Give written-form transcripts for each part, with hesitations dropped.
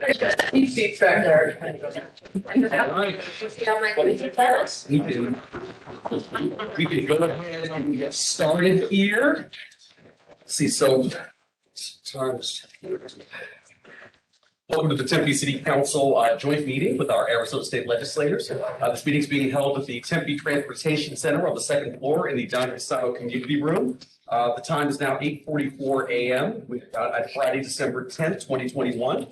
Keep seats back there. Alright. We can go ahead and get started here. See, so times. Welcome to the Tempe City Council joint meeting with our Arizona State Legislators. This meeting is being held at the Tempe Transportation Center on the second floor in the Don Casado Community Room. The time is now 8:44 a.m. On Friday, December 10th, 2021.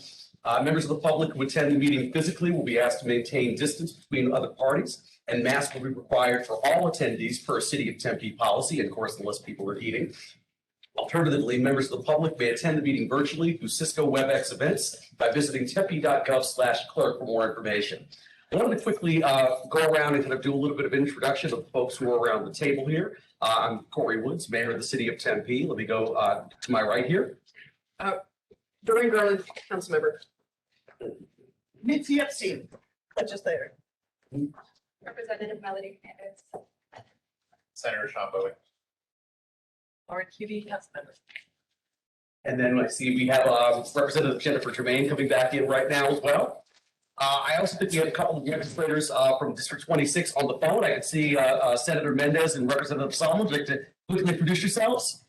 Members of the public who attend the meeting physically will be asked to maintain distance between other parties, and masks will be required for all attendees per City of Tempe policy, and of course, unless people are eating. Alternatively, members of the public may attend the meeting virtually through Cisco WebEx events by visiting tempe.gov/clerk for more information. I wanted to quickly go around and kind of do a little bit of introduction of the folks who are around the table here. I'm Corey Woods, Mayor of the City of Tempe. Let me go to my right here. Doreen Garland, council member. Mitzi Epstein, legislator. Representative Melody Hernandez. Senator Sean Bowie. Lauren Cutie, council member. And then I see we have Representative Jennifer Tremaine coming back in right now as well. I also think we have a couple of legislators from District 26 on the phone. I can see Senator Mendez and Representative Solomon. Would you like to quickly introduce yourselves?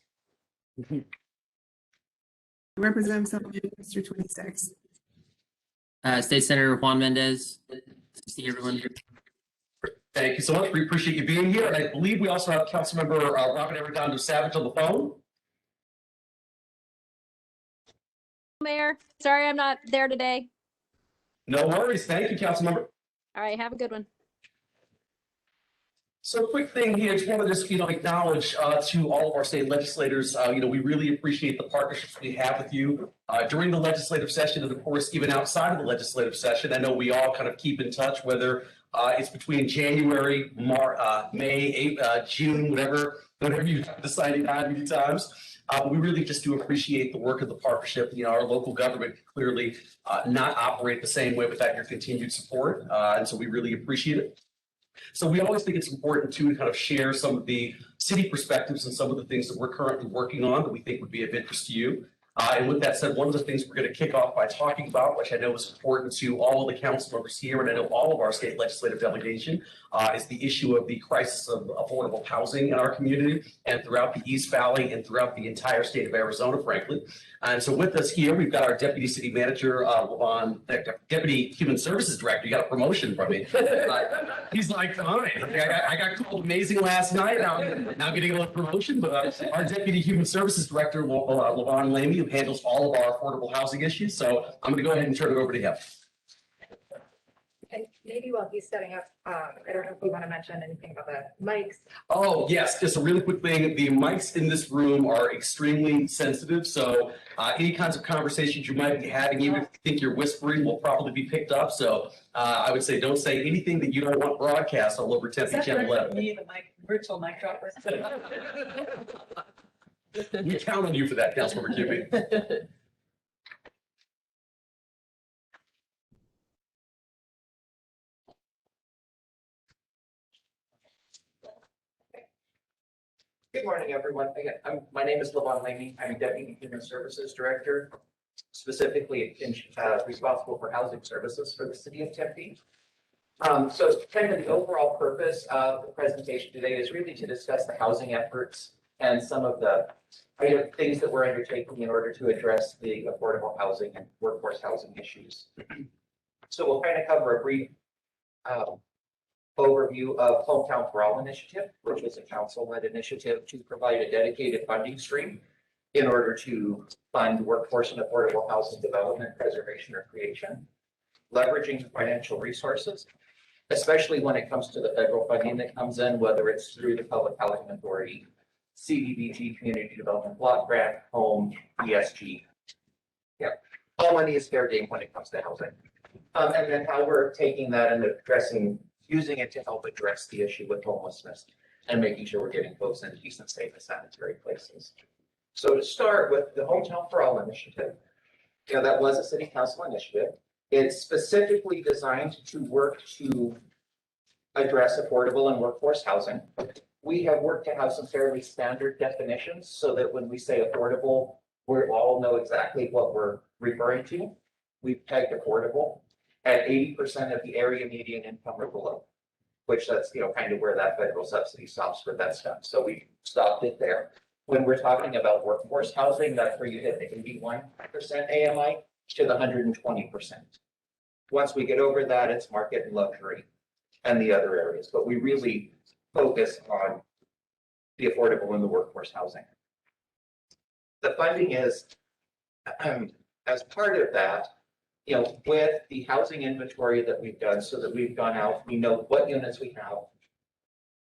Representative Solomon, District 26. State Senator Juan Mendez. Good to see everyone. Thank you so much. We appreciate you being here. And I believe we also have Councilmember Robert Arredondo Savage on the phone. Mayor, sorry I'm not there today. No worries. Thank you, Councilmember. All right, have a good one. So a quick thing here, just want to just, acknowledge to all of our state legislators, we really appreciate the partnerships we have with you during the legislative session, and of course, even outside of the legislative session. I know we all kind of keep in touch, whether it's between January, May, June, whatever you decided on many times. We really just do appreciate the work of the partnership. Our local government can clearly not operate the same way without your continued support, and so we really appreciate it. So we always think it's important to kind of share some of the city perspectives and some of the things that we're currently working on that we think would be of interest to you. And with that said, one of the things we're going to kick off by talking about, which I know is important to all of the council members here, and I know all of our state legislative delegation, is the issue of the crisis of affordable housing in our community and throughout the East Valley and throughout the entire state of Arizona, frankly. And so with us here, we've got our Deputy City Manager, Deputy Human Services Director. You got a promotion from me. He's like, fine. I got called amazing last night. Now getting a little promotion, but our Deputy Human Services Director, Levon Lamy, who handles all of our affordable housing issues. So I'm going to go ahead and turn it over to him. And maybe while he's setting up, I don't know if you want to mention anything about the mics. Oh, yes. Just a really quick thing. The mics in this room are extremely sensitive. So any kinds of conversations you might be having, even if you think you're whispering, will probably be picked up. So I would say don't say anything that you don't want broadcast all over Tempe Channel 11. Me, the virtual mic dropper. We count on you for that, Councilmember Cupie. Good morning, everyone. My name is Levon Lamy. I'm Deputy Human Services Director, specifically responsible for housing services for the City of Tempe. So kind of the overall purpose of the presentation today is really to discuss the housing efforts and some of the things that we're undertaking in order to address the affordable housing and workforce housing issues. So we'll kind of cover a brief overview of Hometown for All initiative, which is a council-led initiative to provide a dedicated funding stream in order to fund workforce and affordable housing development, preservation, or creation, leveraging financial resources, especially when it comes to the federal funding that comes in, whether it's through the Public Housing Authority, CDBG, Community Development Block Grant, Home, ESG. Yeah, all money is fair game when it comes to housing. And then how we're taking that and using it to help address the issue with homelessness and making sure we're getting folks into decent, safe, and sanitary places. So to start with the Hometown for All initiative, that was a city council initiative. It's specifically designed to work to address affordable and workforce housing. We have worked to have some fairly standard definitions so that when we say affordable, we all know exactly what we're referring to. we've pegged affordable at 80% of the area median income or below, which that's, kind of where that federal subsidy stops for that stuff. So we stopped it there. When we're talking about workforce housing, that's where you hit the 81% AMI to the 120%. Once we get over that, it's market and luxury and the other areas, but we really focus on the affordable and the workforce housing. The funding is, as part of that, with the housing inventory that we've done, so that we've gone out, we know what units we have,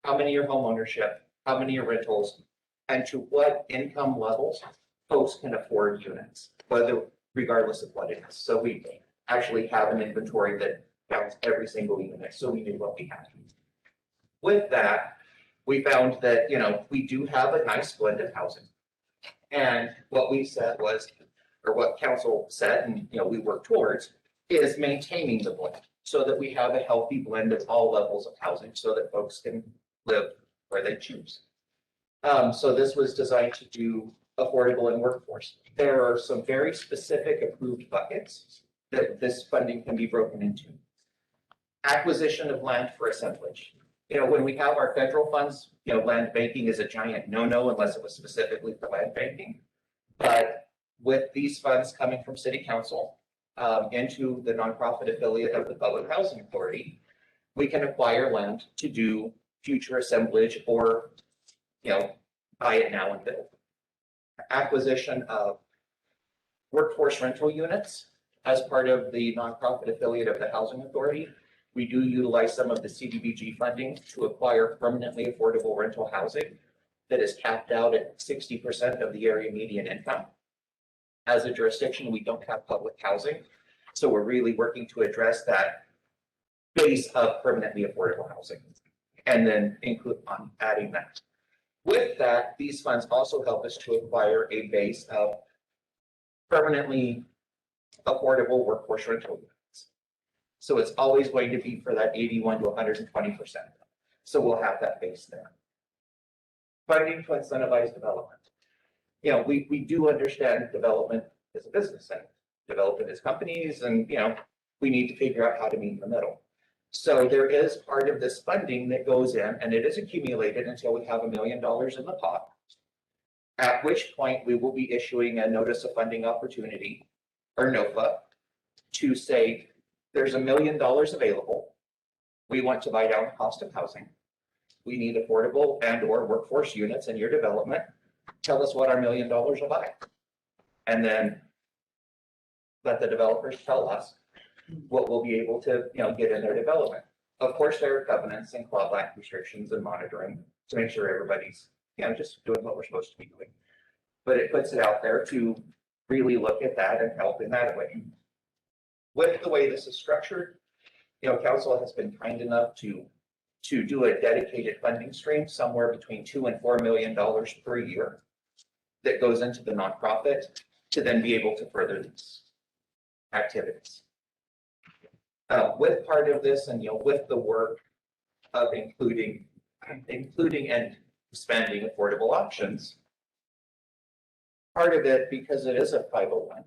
how many are home ownership, how many are rentals, and to what income levels folks can afford units, regardless of what it is. So we actually have an inventory that counts every single unit, so we knew what we had. With that, we found that, we do have a nice blend of housing. And what we said was, or what council said, and, we work towards, is maintaining the blend so that we have a healthy blend of all levels of housing so that folks can live where they choose. So this was designed to do affordable and workforce. There are some very specific approved buckets that this funding can be broken into. Acquisition of land for assemblage. When we have our federal funds, land banking is a giant no-no unless it was specifically for land banking. But with these funds coming from city council into the nonprofit affiliate of the Public Housing Authority, we can acquire land to do future assemblage or, buy it now and build. Acquisition of workforce rental units as part of the nonprofit affiliate of the Housing Authority. We do utilize some of the CDBG funding to acquire permanently affordable rental housing that is capped out at 60% of the area median income. As a jurisdiction, we don't have public housing, so we're really working to address that base of permanently affordable housing and then include on adding that. With that, these funds also help us to acquire a base of permanently affordable workforce rental units. So it's always going to be for that 81 to 120%. So we'll have that base there. Funding to incentivize development. We do understand development is a business and development is companies, and we need to figure out how to meet in the middle. So there is part of this funding that goes in, and it is accumulated until we have $1 million in the pot. At which point we will be issuing a notice of funding opportunity, or NOFA, to say there's $1 million available. We want to buy down the cost of housing. We need affordable and or workforce units in your development. Tell us what our $1 million will buy. And then let the developers tell us what we'll be able to, get in their development. Of course, there are covenants and clawback restrictions and monitoring to make sure everybody's, just doing what we're supposed to be doing. But it puts it out there to really look at that and help in that way. With the way this is structured, council has been kind enough to do a dedicated funding stream somewhere between $2 and $4 million per year that goes into the nonprofit to then be able to further these activities. With part of this and, with the work of including and expanding affordable options, part of it, because it is a 501,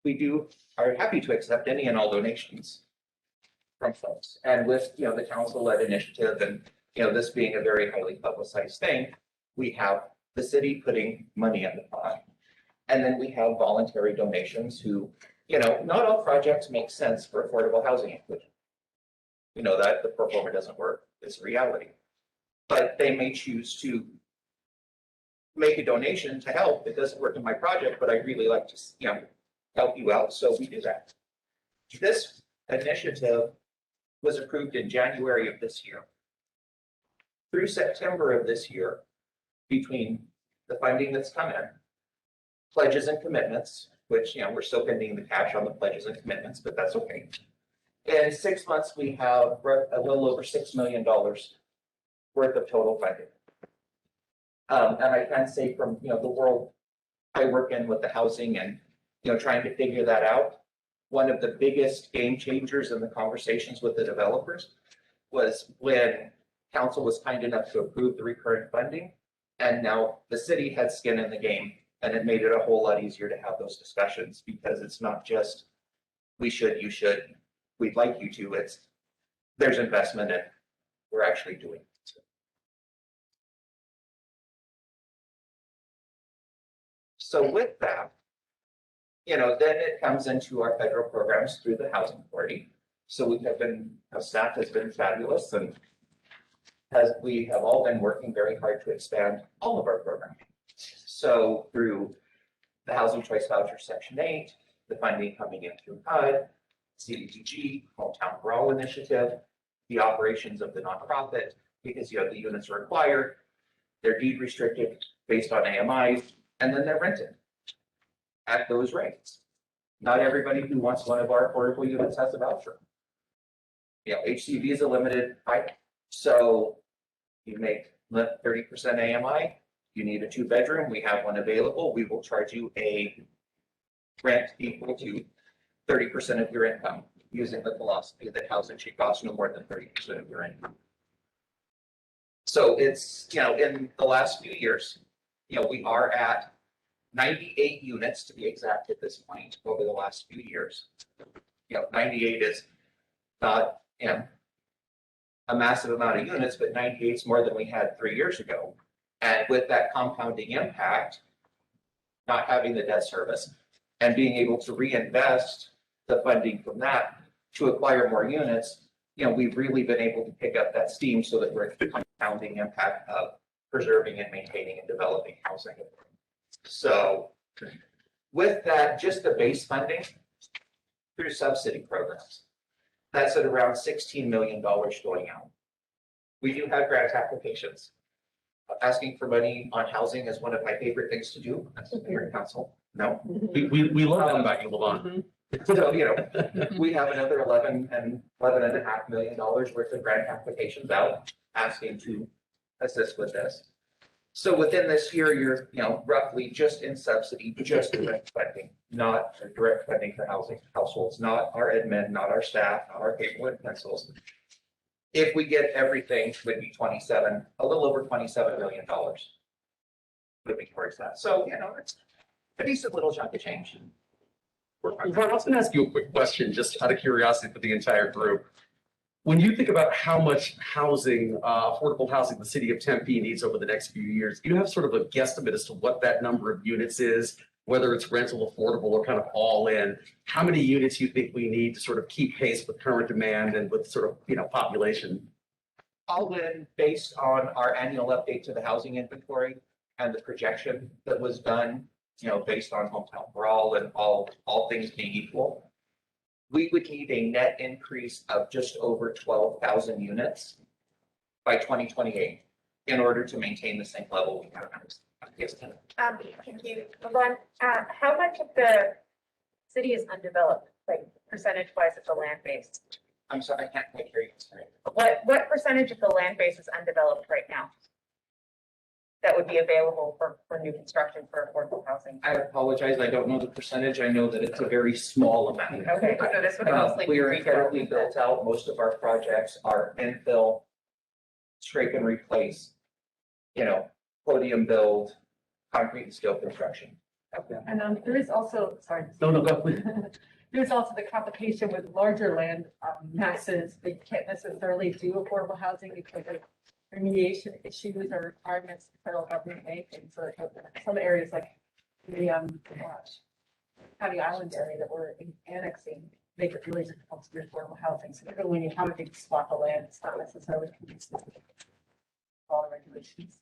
we are happy to accept any and all donations from folks. And with, the council-led initiative and, this being a very highly publicized thing, we have the city putting money in the pot. And then we have voluntary donations who, not all projects make sense for affordable housing inclusion. We know that the pro forma doesn't work, it's a reality. But they may choose to make a donation to help. It doesn't work in my project, but I'd really like to, help you out. So we do that. This initiative was approved in January of this year. Through September of this year, between the funding that's come in, pledges and commitments, which, we're still pending the cash on the pledges and commitments, but that's okay. In 6 months, we have a little over $6 million worth of total funding. And I can say from, the world I work in with the housing and, trying to figure that out, one of the biggest game changers in the conversations with the developers was when council was kind enough to approve the recurrent funding. And now the city had skin in the game, and it made it a whole lot easier to have those discussions because it's not just we should, you should, we'd like you to, there's investment and we're actually doing it. So with that, then it comes into our federal programs through the Housing Authority. So our staff has been fabulous and we have all been working very hard to expand all of our programs. So through the Housing Choice Voucher Section 8, the funding coming in through HUD, CDBG, Hometown for All Initiative, the operations of the nonprofit, because the units are required, they're deed restricted based on AMIs, and then they're rented at those rates. Not everybody who wants one of our affordable units has a voucher. HCV is a limited type, so you make 30% AMI, you need a 2-bedroom, we have one available, we will charge you a rent equal to 30% of your income, using the philosophy that housing should cost no more than 30% of your income. So it's, in the last few years, we are at 98 units to be exact at this point over the last few years. 98 is not, a massive amount of units, but 98 is more than we had 3 years ago. And with that compounding impact, not having the debt service and being able to reinvest the funding from that to acquire more units, we've really been able to pick up that steam so that we're at the compounding impact of preserving and maintaining and developing housing. So with that, just the base funding through subsidy programs, that's at around $16 million going out. We do have grant applications. Asking for money on housing is one of my favorite things to do as a parent council. No. We love that about you, Levon. So, we have another $11.5 million worth of grant applications out asking to assist with this. So within this year, you're, roughly just in subsidy, just direct funding, not direct funding for housing households, not our admin, not our staff, not our paper and pencils. If we get everything, would be a little over $27 million. Would be towards that. So, it's a decent little chunk of change. Yvonne, I was going to ask you a quick question, just out of curiosity for the entire group. When you think about how much housing, affordable housing the city of Tempe needs over the next few years, do you have sort of a guesstimate as to what that number of units is, whether it's rental, affordable, or kind of all in? How many units you think we need to sort of keep pace with current demand and with sort of, population? All in, based on our annual update to the housing inventory and the projection that was done, based on Hometown for All and all things being equal, we would need a net increase of just over 12,000 units by 2028 in order to maintain the same level we have now. Yes, Ken. Thank you. Levon, how much of the city is undeveloped, like percentage-wise of the land base? I'm sorry, I can't quite hear you. Sorry. What percentage of the land base is undeveloped right now? That would be available for new construction for affordable housing? I apologize, I don't know the percentage. I know that it's a very small amount. Okay, so this would mostly We be are incredibly built out. Most of our projects are infill, scrape and replace, podium build, concrete and steel construction. Okay. And there is also, sorry. No, go please. There's also the complication with larger land masses. They can't necessarily do affordable housing because of remediation issues or requirements the federal government makes. And so some areas like the County Island area that we're annexing make it really difficult to do affordable housing. So even when you have a big swath of land, it's not necessarily conducive to all the regulations.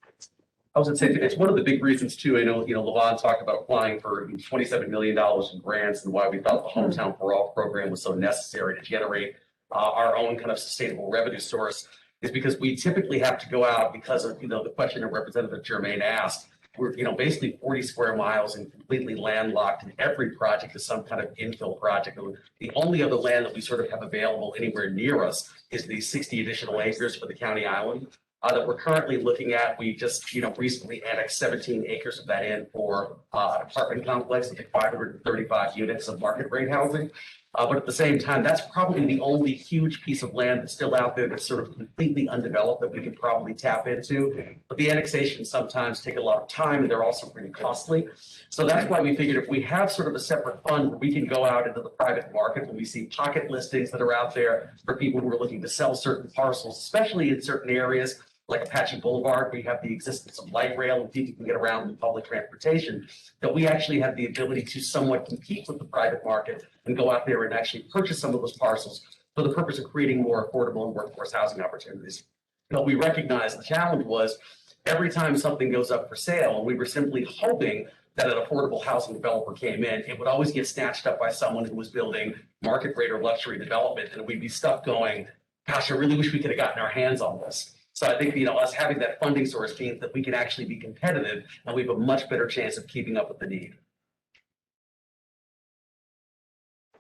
I was going to say, it's one of the big reasons too. I know, Levon talked about applying for $27 million in grants and why we thought the Hometown for All program was so necessary to generate our own kind of sustainable revenue source, is because we typically have to go out because of, the question that Representative Germain asked. We're, basically 40 square miles and completely landlocked, and every project is some kind of infill project. The only other land that we sort of have available anywhere near us is the 60 additional acres for the county island that we're currently looking at. We just, recently annexed 17 acres of that in for an apartment complex of 535 units of market rate housing. But at the same time, that's probably the only huge piece of land that's still out there that's sort of completely undeveloped that we could probably tap into. But the annexations sometimes take a lot of time and they're also pretty costly. So that's why we figured if we have sort of a separate fund where we can go out into the private market when we see pocket listings that are out there for people who are looking to sell certain parcels, especially in certain areas like Apache Boulevard, we have the existence of light rail and people can get around in public transportation, that we actually have the ability to somewhat compete with the private market and go out there and actually purchase some of those parcels for the purpose of creating more affordable and workforce housing opportunities. But we recognize the challenge was every time something goes up for sale, and we were simply hoping that an affordable housing developer came in, it would always get snatched up by someone who was building market rate or luxury development, and we'd be stuck going, gosh, I really wish we could have gotten our hands on this. So I think, us having that funding source means that we can actually be competitive and we have a much better chance of keeping up with the need.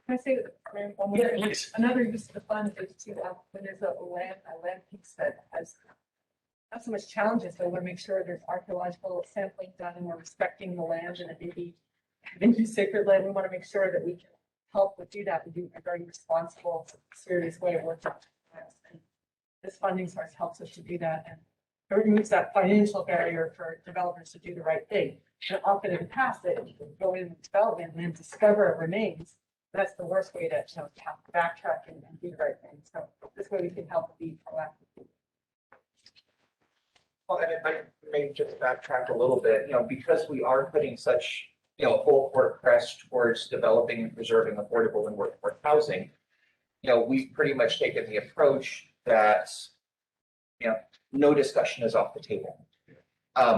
Can I say one more? Yeah, thing? please. Another use of the fund is to, when there's a land piece that has not so much challenges, but we want to make sure there's archaeological sampling done and we're respecting the land and it may be sacred land. We want to make sure that we can help with do that and do a very responsible, serious way of working. And this funding source helps us to do that and it removes that financial barrier for developers to do the right thing. And often in the past, they go in development and then discover remains. That's the worst way to backtrack and do the right thing. So this way we can help be proactive. Well, and if I may just backtrack a little bit, because we are putting such, full court press towards developing and preserving affordable and workforce housing, we've pretty much taken the approach that, no discussion is off the table.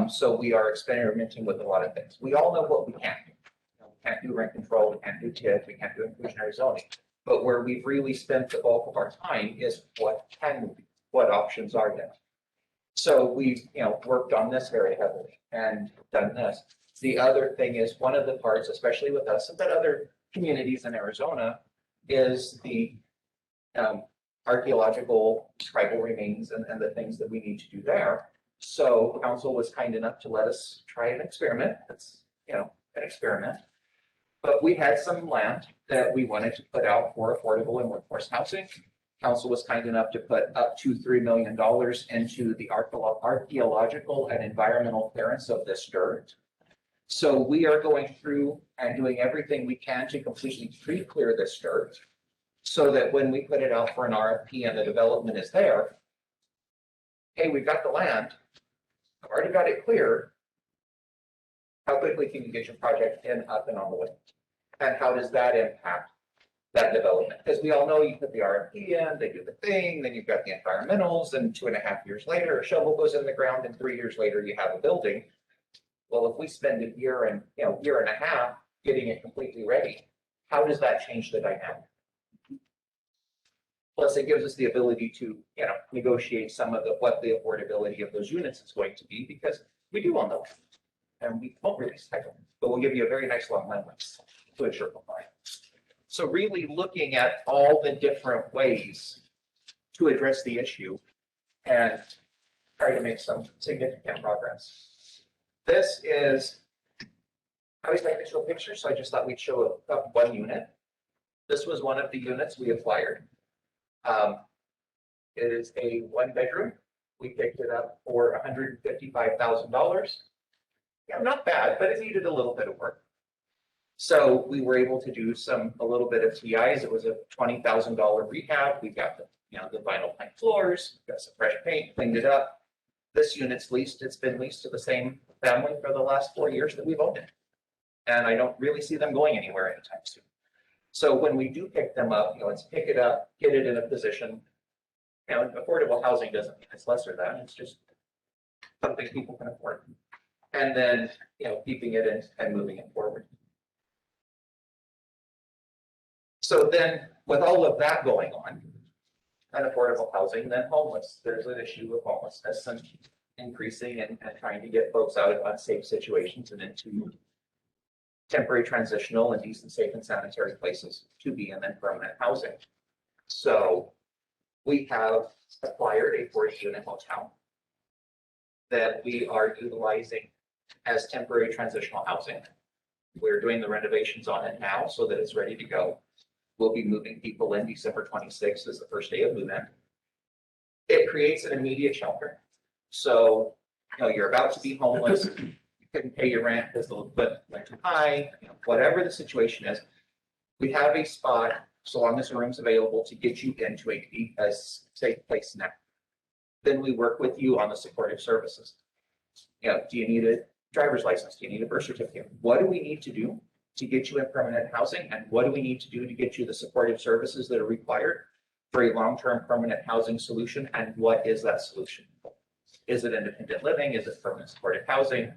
So we are experimenting with a lot of things. We all know what we can't do. We can't do rent control, we can't do TIF, we can't do inclusionary zoning. But where we've really spent the bulk of our time is what options are there. So we've, worked on this very heavily and done this. The other thing is one of the parts, especially with us, but other communities in Arizona, is the archaeological tribal remains and the things that we need to do there. So council was kind enough to let us try an experiment. It's, an experiment. But we had some land that we wanted to put out for affordable and workforce housing. Council was kind enough to put up to $3 million into the archaeological and environmental clearance of this dirt. So we are going through and doing everything we can to completely pre-clear this dirt so that when we put it out for an RFP and the development is there, hey, we've got the land, I've already got it cleared. How quickly can you get your project up and on the way? And how does that impact that development? Because we all know you put the RFP in, they do the thing, then you've got the environmentals, and 2.5 years later, a shovel goes in the ground, and 3 years later, you have a building. Well, if we spend a year and a half getting it completely ready, how does that change the dynamic? Plus, it gives us the ability to, negotiate some of what the affordability of those units is going to be, because we do own them. And we won't really spec them, but we'll give you a very nice long land lease to ensure compliance. So really looking at all the different ways to address the issue and try to make some significant progress. This is, I always like to show pictures, so I just thought we'd show up one unit. This was one of the units we acquired. It is a 1-bedroom. We picked it up for $155,000. Not bad, but it needed a little bit of work. So we were able to do a little bit of TIs. It was a $20,000 rehab. We got the vinyl plank floors, got some fresh paint, cleaned it up. This unit's leased. It's been leased to the same family for the last 4 years that we've owned it. And I don't really see them going anywhere anytime soon. So when we do pick them up, let's pick it up, get it in a position. Affordable housing doesn't mean it's lesser than, it's just something people can afford. And then, keeping it in and moving it forward. So then with all of that going on, and affordable housing, then homeless, there's an issue of homelessness and increasing and trying to get folks out of unsafe situations and into temporary, transitional, and decent, safe, and sanitary places to be in, then permanent housing. So we have acquired a 40-unit hotel that we are utilizing as temporary transitional housing. We're doing the renovations on it now so that it's ready to go. We'll be moving people in December 26th is the first day of move-in. It creates an immediate shelter. So, you're about to be homeless, you couldn't pay your rent because the rent went too high, whatever the situation is. We have a spot, so long as the room's available, to get you into a safe place now. Then we work with you on the supportive services. Do you need a driver's license? Do you need a birth certificate? What do we need to do to get you in permanent housing? And what do we need to do to get you the supportive services that are required for a long-term permanent housing solution? And what is that solution? Is it independent living? Is it permanent supportive housing?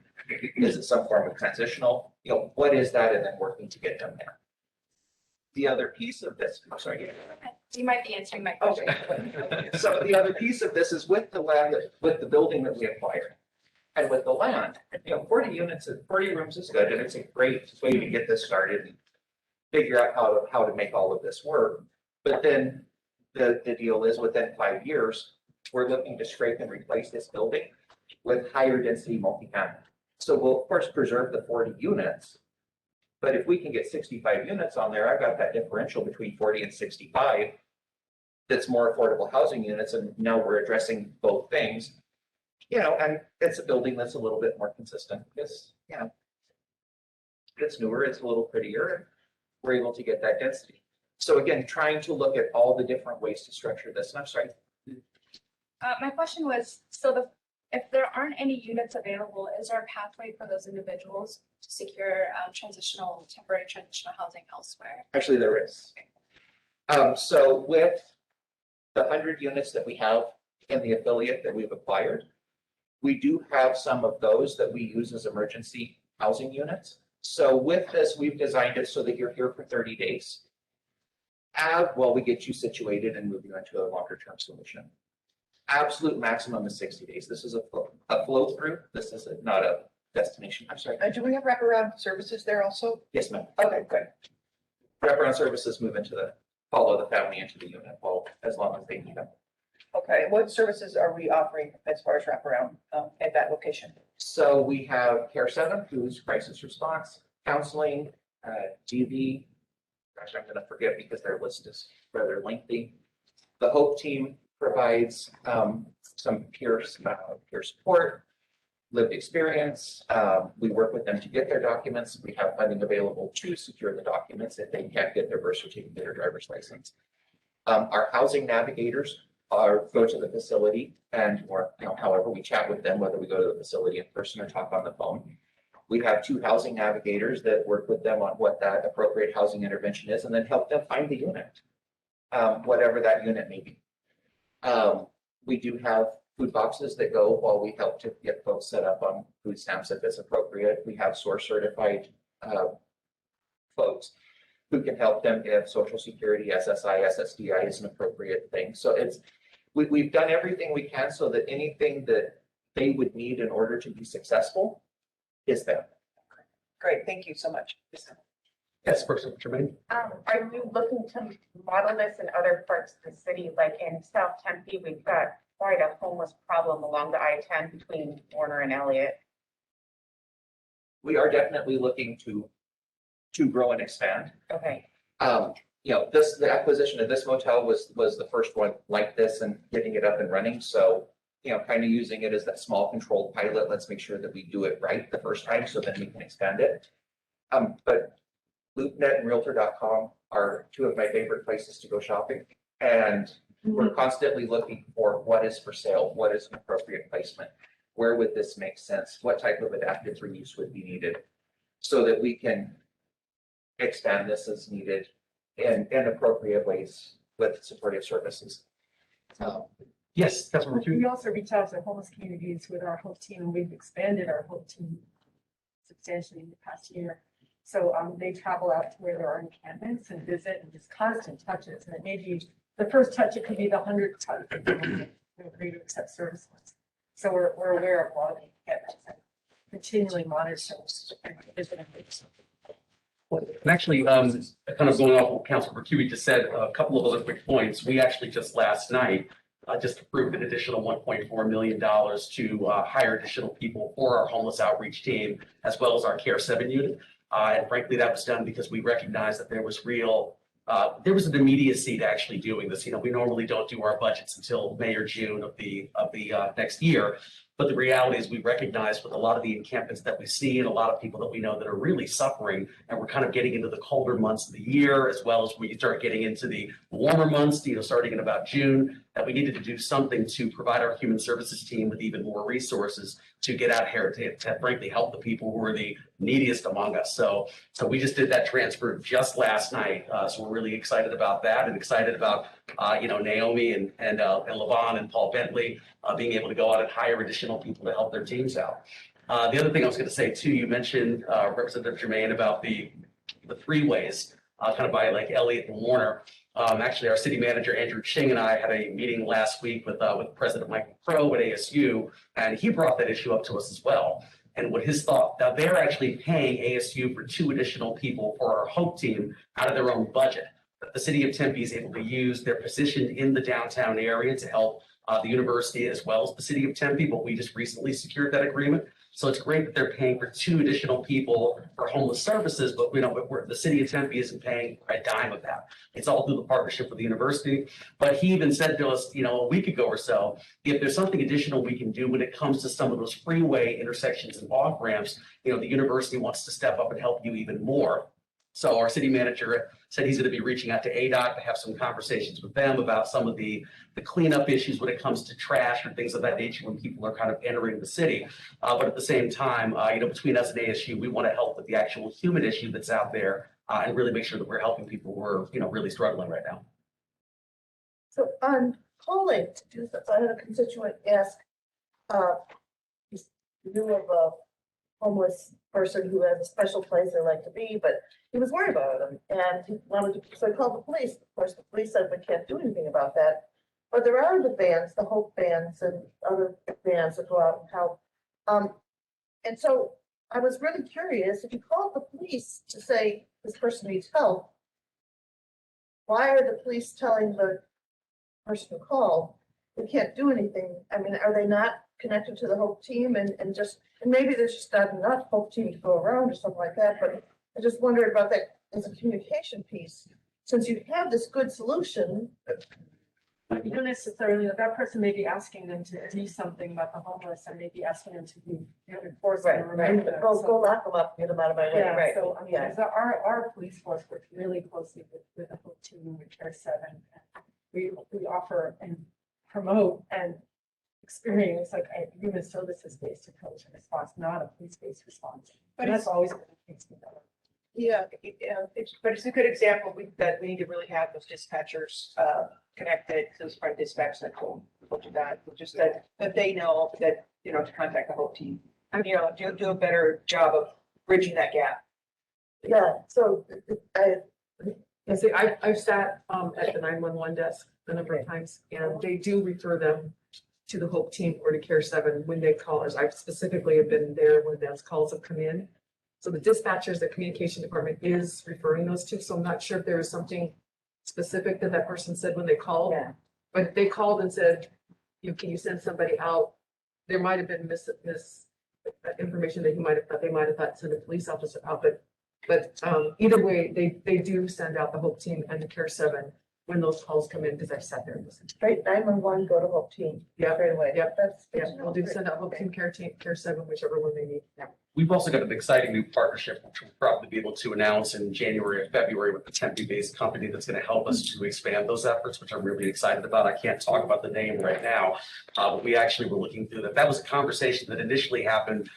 Is it some form of transitional? What is that? And then working to get them there. The other piece of this, I'm sorry. You might be answering my question. Okay. So the other piece of this is with the land, with the building that we acquired. And with the land, 40 units, 40 rooms is good, and it's a great way to get this started and figure out how to make all of this work. But then the deal is within 5 years, we're looking to scrape and replace this building with higher density multifamily. So we'll of course preserve the 40 units. But if we can get 65 units on there, I've got that differential between 40 and 65. That's more affordable housing units. And now we're addressing both things, and it's a building that's a little bit more consistent. It's newer, it's a little prettier, and we're able to get that density. So again, trying to look at all the different ways to structure this. And I'm sorry. My question was, if there aren't any units available, is there a pathway for those individuals to secure temporary transitional housing elsewhere? Actually, there is. So with the 100 units that we have in the affiliate that we've acquired, we do have some of those that we use as emergency housing units. So with this, we've designed it so that you're here for 30 days. While we get you situated and move you into a longer term solution. Absolute maximum is 60 days. This is a flow through. This is not a destination. I'm sorry. Do we have wraparound services there also? Yes, ma'am. Okay, good. Wraparound services move follow the family into the unit as long as they need them. Okay, what services are we offering as far as wraparound at that location? So we have Care 7, who's crisis response, counseling, DV. Gosh, I'm going to forget because their list is rather lengthy. The Hope team provides some peer support, lived experience. We work with them to get their documents. We have funding available to secure the documents if they can't get their birth certificate or driver's license. Our housing navigators go to the facility or however we chat with them, whether we go to the facility in person or talk on the phone. We have 2 housing navigators that work with them on what that appropriate housing intervention is and then help them find the unit, whatever that unit may be. We do have food boxes that go while we help to get folks set up on food stamps if it's appropriate. We have source certified folks who can help them if Social Security, SSI, SSDI is an appropriate thing. So we've done everything we can so that anything that they would need in order to be successful is there. Great, thank you so much. Yes, Person Jermaine. Are you looking to model this in other parts of the city? Like in South Tempe, we've got quite a homeless problem along the I-10 between Warner and Elliott. We are definitely looking to grow and expand. Okay. The acquisition of this motel was the first one like this and getting it up and running. So, kind of using it as that small controlled pilot. Let's make sure that we do it right the first time so then we can expand it. But LoopNet and Realtor.com are 2 of my favorite places to go shopping. And we're constantly looking for what is for sale, what is an appropriate placement, where would this make sense, what type of adaptive reuse would be needed, so that we can expand this as needed in appropriate ways with supportive services. Yes, Councilmember Q. We also reach out to homeless communities with our Hope team, and we've expanded our Hope team substantially in the past year. So they travel out to where there are encampments and visit and just constant touches. And it may be the first touch, it could be the 100th touch. Feel free to accept services. So we're aware of all the encampments and continually monitor and visit. And actually, kind of going off what Councilmember Q just said, a couple of other quick points. We actually just last night just approved an additional $1.4 million to hire additional people for our homeless outreach team, as well as our Care 7 unit. And frankly, that was done because we recognized that there was real there was an immediacy to actually doing this. We normally don't do our budgets until May or June of the next year. But the reality is we recognize with a lot of the encampments that we see and a lot of people that we know that are really suffering, and we're kind of getting into the colder months of the year, as well as we start getting into the warmer months, starting in about June, that we needed to do something to provide our human services team with even more resources to get out here to frankly help the people who are the neediest among us. So we just did that transfer just last night. So we're really excited about that and excited about, Naomi and Levon and Paul Bentley being able to go out and hire additional people to help their teams out. The other thing I was going to say too, you mentioned Representative Germain about the freeways, kind of by like Elliott and Warner. Actually, our city manager, Andrew Ching, and I had a meeting last week with President Michael Crow at ASU, and he brought that issue up to us as well. And what his thought, now they're actually paying ASU for 2 additional people for our Hope team out of their own budget. But the city of Tempe is able to use their position in the downtown area to help the university as well as the city of Tempe, but we just recently secured that agreement. So it's great that they're paying for 2 additional people for homeless services, but the city of Tempe isn't paying a dime of that. It's all through the partnership with the university. But he even said to us, a week ago or so, if there's something additional we can do when it comes to some of those freeway intersections and off ramps, the university wants to step up and help you even more. So our city manager said he's going to be reaching out to ADOT to have some conversations with them about some of the cleanup issues when it comes to trash or things of that nature when people are kind of entering the city. But at the same time, between us and ASU, we want to help with the actual human issue that's out there and really make sure that we're helping people who are, really struggling right now. So on calling to do this, I had a constituent ask, he knew of a homeless person who has a special place they like to be, but he was worried about them and he wanted to, so he called the police. Of course, the police said we can't do anything about that. But there are the bands, the Hope bands and other bands that go out and help. And so I was really curious, if you called the police to say this person needs help, why are the police telling the person who called they can't do anything? I mean, are they not connected to the Hope team and maybe there's just not enough Hope team to go around or something like that, but I just wondered about that as a communication piece. Since you have this good solution. You don't necessarily, that person may be asking them to do something about the homeless and maybe asking them to be enforced. Right. Go lock them up, get them out of my way, Yeah, right? so I mean, our police force works really closely with the Hope team, with Care 7. We offer and promote and experience like a human services based approach and response, not a police based response. But that's always been the case. Yeah, but it's a good example that we need to really have those dispatchers connected, those part of dispatch that go to that, just that they know that, to contact the whole team. And, do a better job of bridging that gap. Yeah, so I've sat at the 911 desk a number of times, and they do refer them to the Hope team or to Care 7 when they call us. I specifically have been there when those calls have come in. So the dispatchers, the communication department is referring those to. So I'm not sure if there was something specific that person said when they called. Yeah. But they called and said, can you send somebody out? There might have been information that they might have thought send a police officer out, but either way, they do send out the Hope team and the Care 7 when those calls come in, because I've sat there and listened. Straight 911, go to Hope team. Yeah, straight away. Yep. That's We'll do send out Hope team, Care 7, whichever one they need. Yeah. We've also got an exciting new partnership, which we'll probably be able to announce in January or February with the Tempe-based company that's going to help us to expand those efforts, which I'm really excited about. I can't talk about the name right now, but we actually were looking through that. That was a conversation that initially happened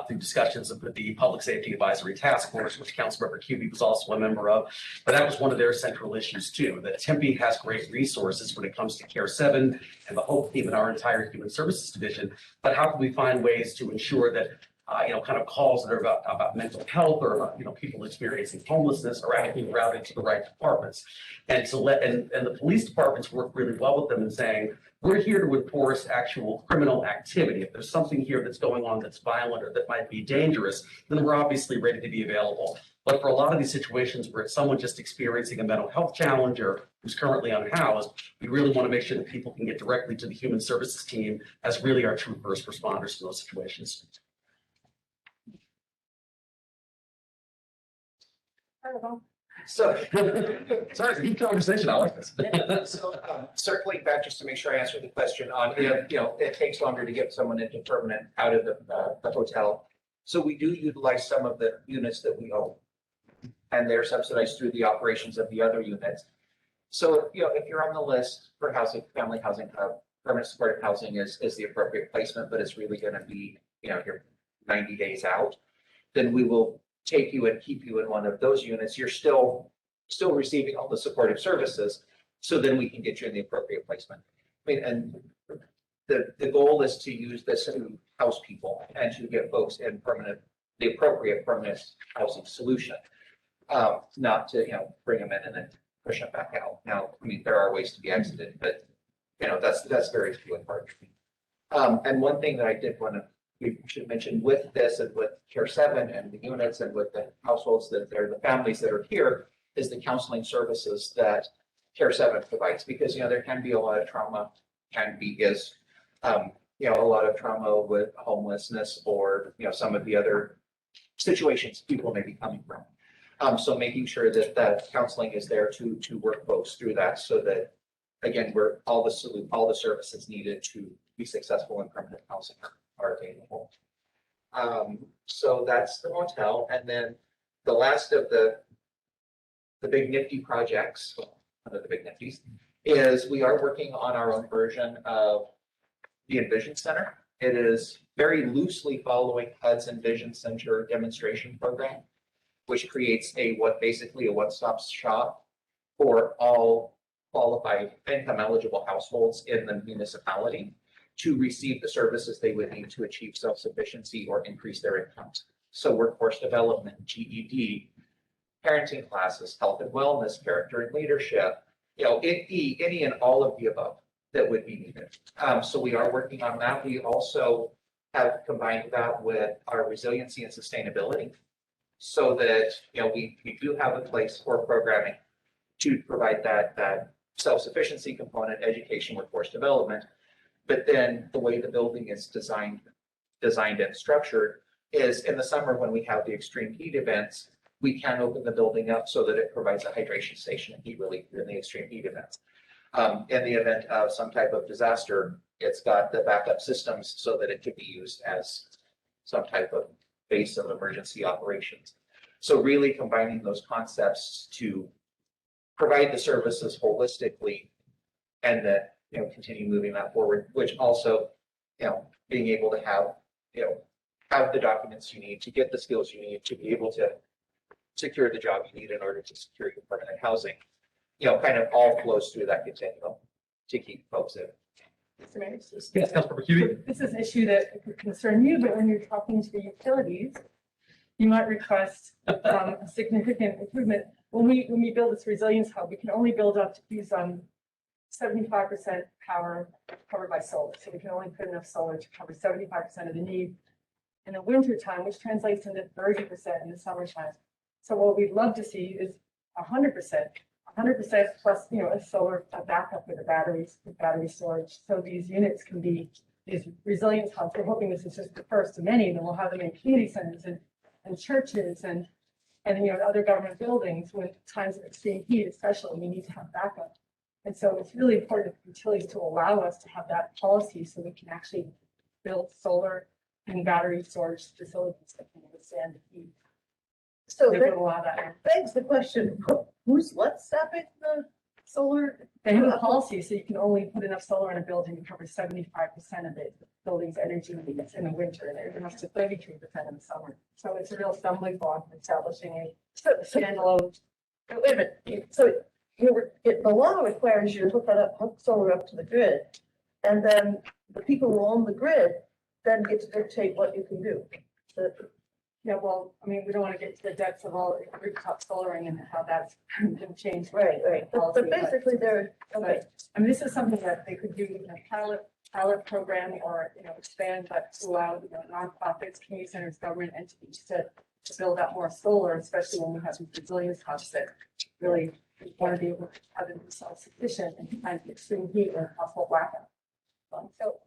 through discussions of the Public Safety Advisory Task Force, which Councilmember Cubey was also a member of. But that was one of their central issues too, that Tempe has great resources when it comes to Care 7 and the Hope team and our entire Human Services Division. But how can we find ways to ensure that kind of calls that are about mental health or about, people experiencing homelessness are actually routed to the right departments. And the police departments work really well with them in saying, we're here to enforce actual criminal activity. If there's something here that's going on that's violent or that might be dangerous, then we're obviously ready to be available. But for a lot of these situations where it's someone just experiencing a mental health challenge or who's currently unhoused, we really want to make sure that people can get directly to the Human Services team as really our true first responders in those situations. I don't know. So, Sorry, it's a deep conversation. I like this. so circling back just to make sure I answered the question on if, it takes longer to get someone into permanent out of the hotel. So we do utilize some of the units that we own. And they're subsidized through the operations of the other units. So, if you're on the list for housing, family housing hub, permanent supportive housing is the appropriate placement, but it's really gonna be, you're 90 days out, then we will take you and keep you in one of those units. You're still receiving all the supportive services. So then we can get you in the appropriate placement. I mean, and the goal is to use this to house people and to get folks in the appropriate permanent housing solution. Not to, bring them in and then push them back out. Now, I mean, there are ways to be exited, but that's very few and far between. And one thing that I did want to, we should mention with this and with Care 7 and the units and with the households that they're the families that are here is the counseling services that Care 7 provides, because, there can be a lot of trauma, a lot of trauma with homelessness or, some of the other situations people may be coming from. So making sure that that counseling is there to work folks through that so that, again, we're all the services needed to be successful in permanent housing are available. So that's the motel. And then the last of the big nifty projects, one of the big nifties, is we are working on our own version of the Envision Center. It is very loosely following HUD's Envision Center demonstration program, which creates basically a one-stop shop for all qualified income eligible households in the municipality to receive the services they would need to achieve self-sufficiency or increase their incomes. So workforce development, GED, parenting classes, health and wellness, character and leadership, any and all of the above that would be needed. So we are working on that. We also have combined that with our resiliency and sustainability so that, we do have a place for programming to provide that self-sufficiency component, education, workforce development. But then the way the building is designed and structured is in the summer when we have the extreme heat events, we can open the building up so that it provides a hydration station and heat relief in the extreme heat events. In the event of some type of disaster, it's got the backup systems so that it could be used as some type of base of emergency operations. So really combining those concepts to provide the services holistically and then, continue moving that forward, which also, being able to have the documents you need to get the skills you need to be able to secure the job you need in order to secure your permanent housing, kind of all flows through that continuum to keep folks in. Mr. Mayor, this is- Yes, Councilmember Cubie. This is an issue that could concern you, but when you're talking to the utilities, you might request a significant improvement. When we build this resilience hub, we can only build up to these 75% power covered by solar. So we can only put enough solar to cover 75% of the need in the winter time, which translates into 30% in the summertime. So what we'd love to see is 100%, 100% plus, a solar backup with the batteries, with battery storage. So these units can be these resilience hubs. We're hoping this is just the first of many, and then we'll have them in community centers and churches and other government buildings with times of extreme heat, especially, we need to have backup. And so it's really important for utilities to allow us to have that policy so we can actually build solar and battery storage facilities that can withstand the heat. So They that would allow that. begs the question, who's stopping the solar? They have a policy, so you can only put enough solar in a building to cover 75% of the building's energy needs in the winter, and it has to 33% in the summer. So it's a real stumbling block in establishing a standalone. Wait a minute, so the law requires you to hook solar up to the grid, and then the people who own the grid then get to dictate what you can do. Yeah, well, I mean, we don't want to get to the depths of all rooftop solaring and how that's been changed. Right. But basically they're, okay. I mean, this is something that they could do in a pilot program or, expand, but to allow, nonprofits, community centers, government entities to build out more solar, especially when we have some resilience hubs that really want to be able to have them self-sufficient and kind of extreme heat or possible blackout. So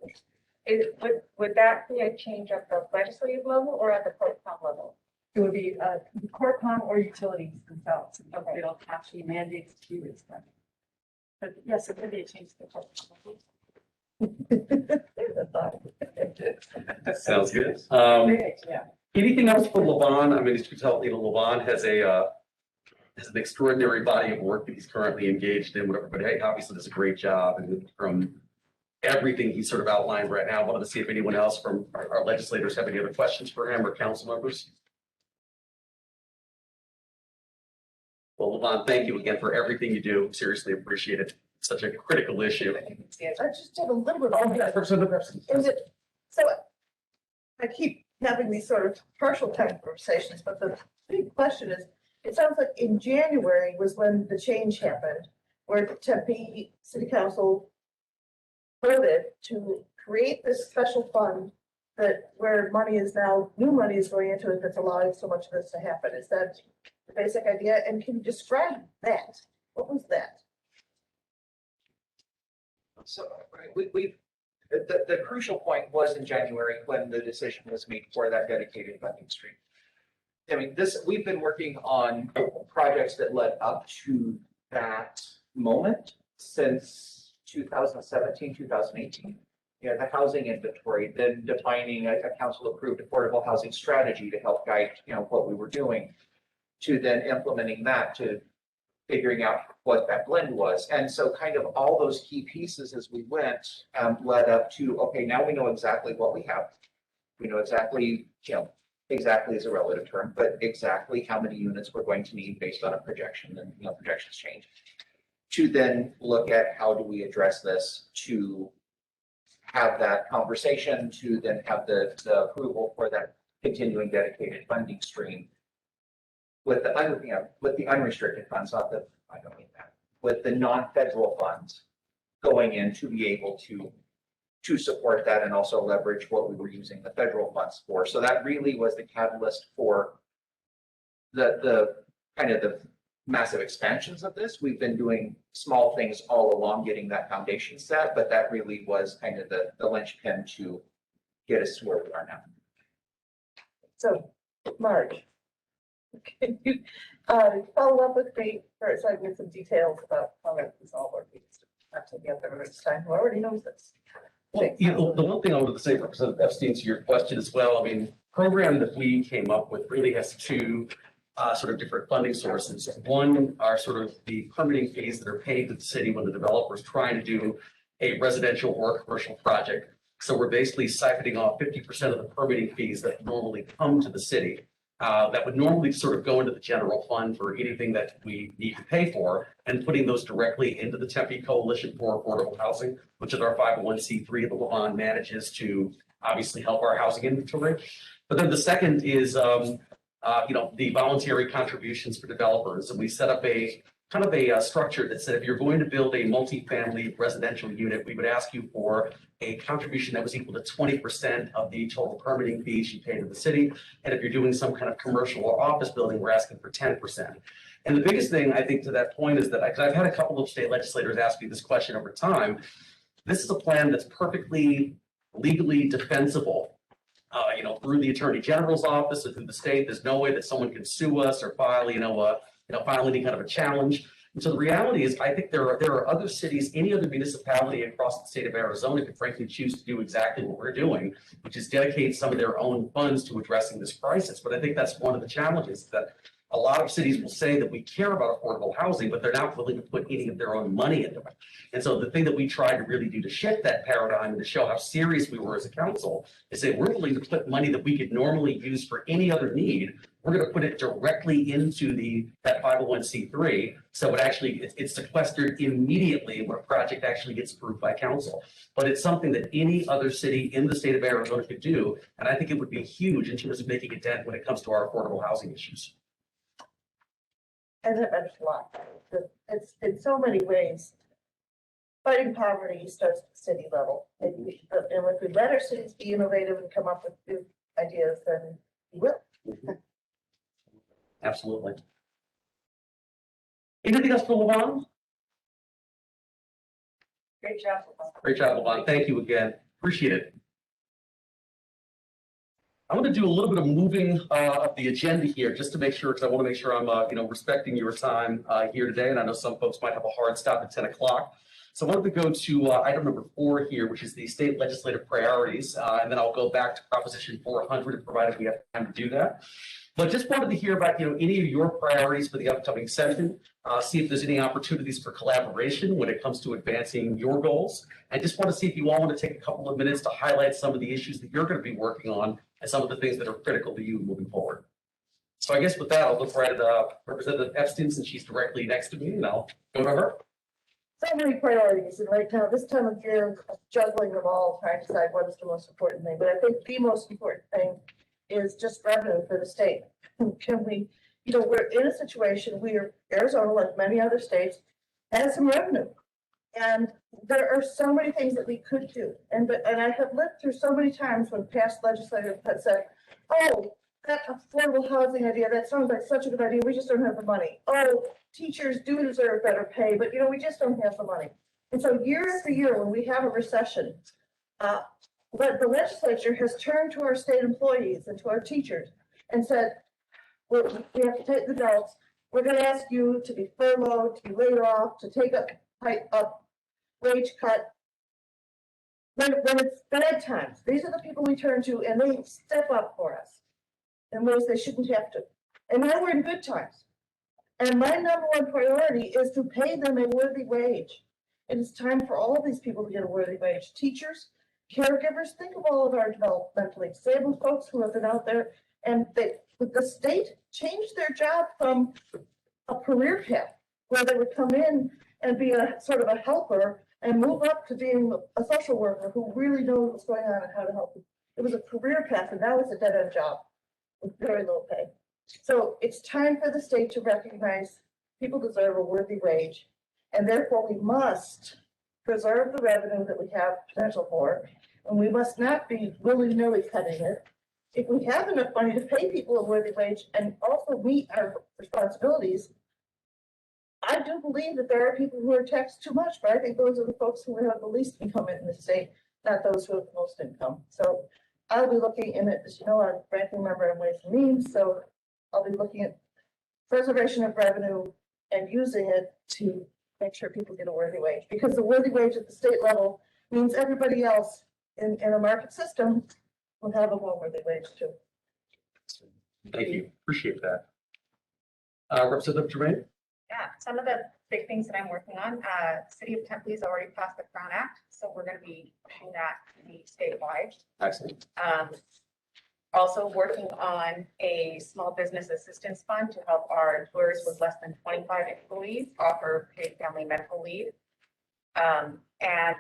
would that be a change at the legislative level or at the protocol level? It would be Corcom or utilities themselves. They don't actually mandate to do this. But yes, it could be a change to the Corcom. Sounds good. Yeah. Anything else for Levon? I mean, as you can tell, Levon has has an extraordinary body of work that he's currently engaged in, whatever, but hey, obviously does a great job. And from everything he sort of outlined right now, I wanted to see if anyone else from our legislators have any other questions for him or council members. Well, Levon, thank you again for everything you do. Seriously appreciate it. Such a critical issue. I just have a little bit. Oh, yeah, Is it, so I keep having these sort of partial time conversations, but the big question is, it sounds like in January was when the change happened, where the Tempe City Council voted to create this special fund that where money is now, new money is going into it that's allowing so much of this to happen. Is that the basic idea? And can you describe that? What was that? So the crucial point was in January when the decision was made for that dedicated funding stream. I mean, we've been working on projects that led up to that moment since 2017, 2018. You know, the housing inventory, then defining a council approved affordable housing strategy to help guide, what we were doing, to then implementing that, to figuring out what that blend was. And so kind of all those key pieces as we went led up to, okay, now we know exactly what we have. We know exactly, exactly is a relative term, but exactly how many units we're going to need based on a projection, and projections change. To then look at how do we address this, to have that conversation, to then have the approval for that continuing dedicated funding stream with the with the unrestricted funds, not the, I don't mean that, with the non-federal funds going in to be able to support that and also leverage what we were using the federal funds for. So that really was the catalyst for the kind of the massive expansions of this. We've been doing small things all along, getting that foundation set, but that really was kind of the linchpin to get us to where we are now. So, Marge, can you follow up with me for so I get some details about how that is all working? Not together this time. Who already knows this? Well, the one thing I wanted to say, Representative Epstein, to your question as well, I mean, program that we came up with really has two sort of different funding sources. One are sort of the permitting fees that are paid to the city when the developer is trying to do a residential or commercial project. So we're basically siphoning off 50% of the permitting fees that normally come to the city. That would normally sort of go into the general fund for anything that we need to pay for, and putting those directly into the Tempe Coalition for Affordable Housing, which is our 501c3 that Levon manages to obviously help our housing inventory. But then the second is, the voluntary contributions for developers. And we set up a kind of a structure that said, if you're going to build a multifamily residential unit, we would ask you for a contribution that was equal to 20% of the total permitting fees you pay to the city. And if you're doing some kind of commercial or office building, we're asking for 10%. And the biggest thing I think to that point is that, because I've had a couple of state legislators ask me this question over time, this is a plan that's perfectly legally defensible, through the Attorney General's office and through the state. There's no way that someone can sue us or file, file any kind of a challenge. And so the reality is, I think there are other cities, any other municipality across the state of Arizona could frankly choose to do exactly what we're doing, which is dedicate some of their own funds to addressing this crisis. But I think that's one of the challenges, that a lot of cities will say that we care about affordable housing, but they're not willing to put any of their own money into it. And so the thing that we tried to really do to shift that paradigm and to show how serious we were as a council is that we're willing to put money that we could normally use for any other need. We're going to put it directly into that 501c3. So it's sequestered immediately when a project actually gets approved by council. But it's something that any other city in the state of Arizona could do. And I think it would be huge in terms of making a dent when it comes to our affordable housing issues. And that matters a lot. It's in so many ways. Fighting poverty starts at the city level. And if we let our cities be innovative and come up with new ideas, then we will. Absolutely. Anything else for Levon? Great job. Great job, Levon. Thank you again. Appreciate it. I'm going to do a little bit of moving of the agenda here just to make sure, because I want to make sure I'm, respecting your time here today. And I know some folks might have a hard stop at 10 o'clock. So I wanted to go to item number 4 here, which is the state legislative priorities. And then I'll go back to Proposition 400, provided we have time to do that. But just wanted to hear about, any of your priorities for the upcoming session, see if there's any opportunities for collaboration when it comes to advancing your goals. And just want to see if you all want to take a couple of minutes to highlight some of the issues that you're going to be working on and some of the things that are critical to you moving forward. So I guess with that, I'll look right at Representative Epstein, since she's directly next to me, and I'll go to her. So many priorities, and right now, this time of year, juggling them all, trying to decide what is the most important thing. But I think the most important thing is just revenue for the state. Can we, we're in a situation where Arizona, like many other states, has some revenue. And there are so many things that we could do. And I have lived through so many times when past legislators have said, oh, that affordable housing idea, that sounds like such a good idea, we just don't have the money. Oh, teachers do deserve better pay, but we just don't have the money. And so year after year, when we have a recession, but the legislature has turned to our state employees and to our teachers and said, well, we have to take the belts. We're going to ask you to be furloughed, to be laid off, to take a wage cut. When it's bad times, these are the people we turn to, and they step up for us in ways they shouldn't have to. And now we're in good times. And my number one priority is to pay them a worthy wage. It is time for all of these people to get a worthy wage. Teachers, caregivers, think of all of our developmentally disabled folks who have been out there, and the state changed their job from a career path where they would come in and be a sort of a helper and move up to being a social worker who really knows what's going on and how to help them. It was a career path, and now it's a dead-end job with very low pay. So it's time for the state to recognize people deserve a worthy wage, and therefore we must preserve the revenue that we have potential for, and we must not be willy-nilly cutting it. If we have enough money to pay people a worthy wage and also meet our responsibilities, I do believe that there are people who are taxed too much, but I think those are the folks who have the least income in the state, not those who have the most income. So I'll be looking in it, as you know, I'm a ranking member in Ways and Means, so I'll be looking at preservation of revenue and using it to make sure people get a worthy wage. Because the worthy wage at the state level means everybody else in a market system will have a more worthy wage too. Thank you. Appreciate that. Representative Germain? Yeah, some of the big things that I'm working on, City of Tempe has already passed the Crown Act, so we're going to be pushing that to be statewide. Excellent. Also working on a small business assistance fund to help our employers with less than 25 employees offer paid family medical leave. And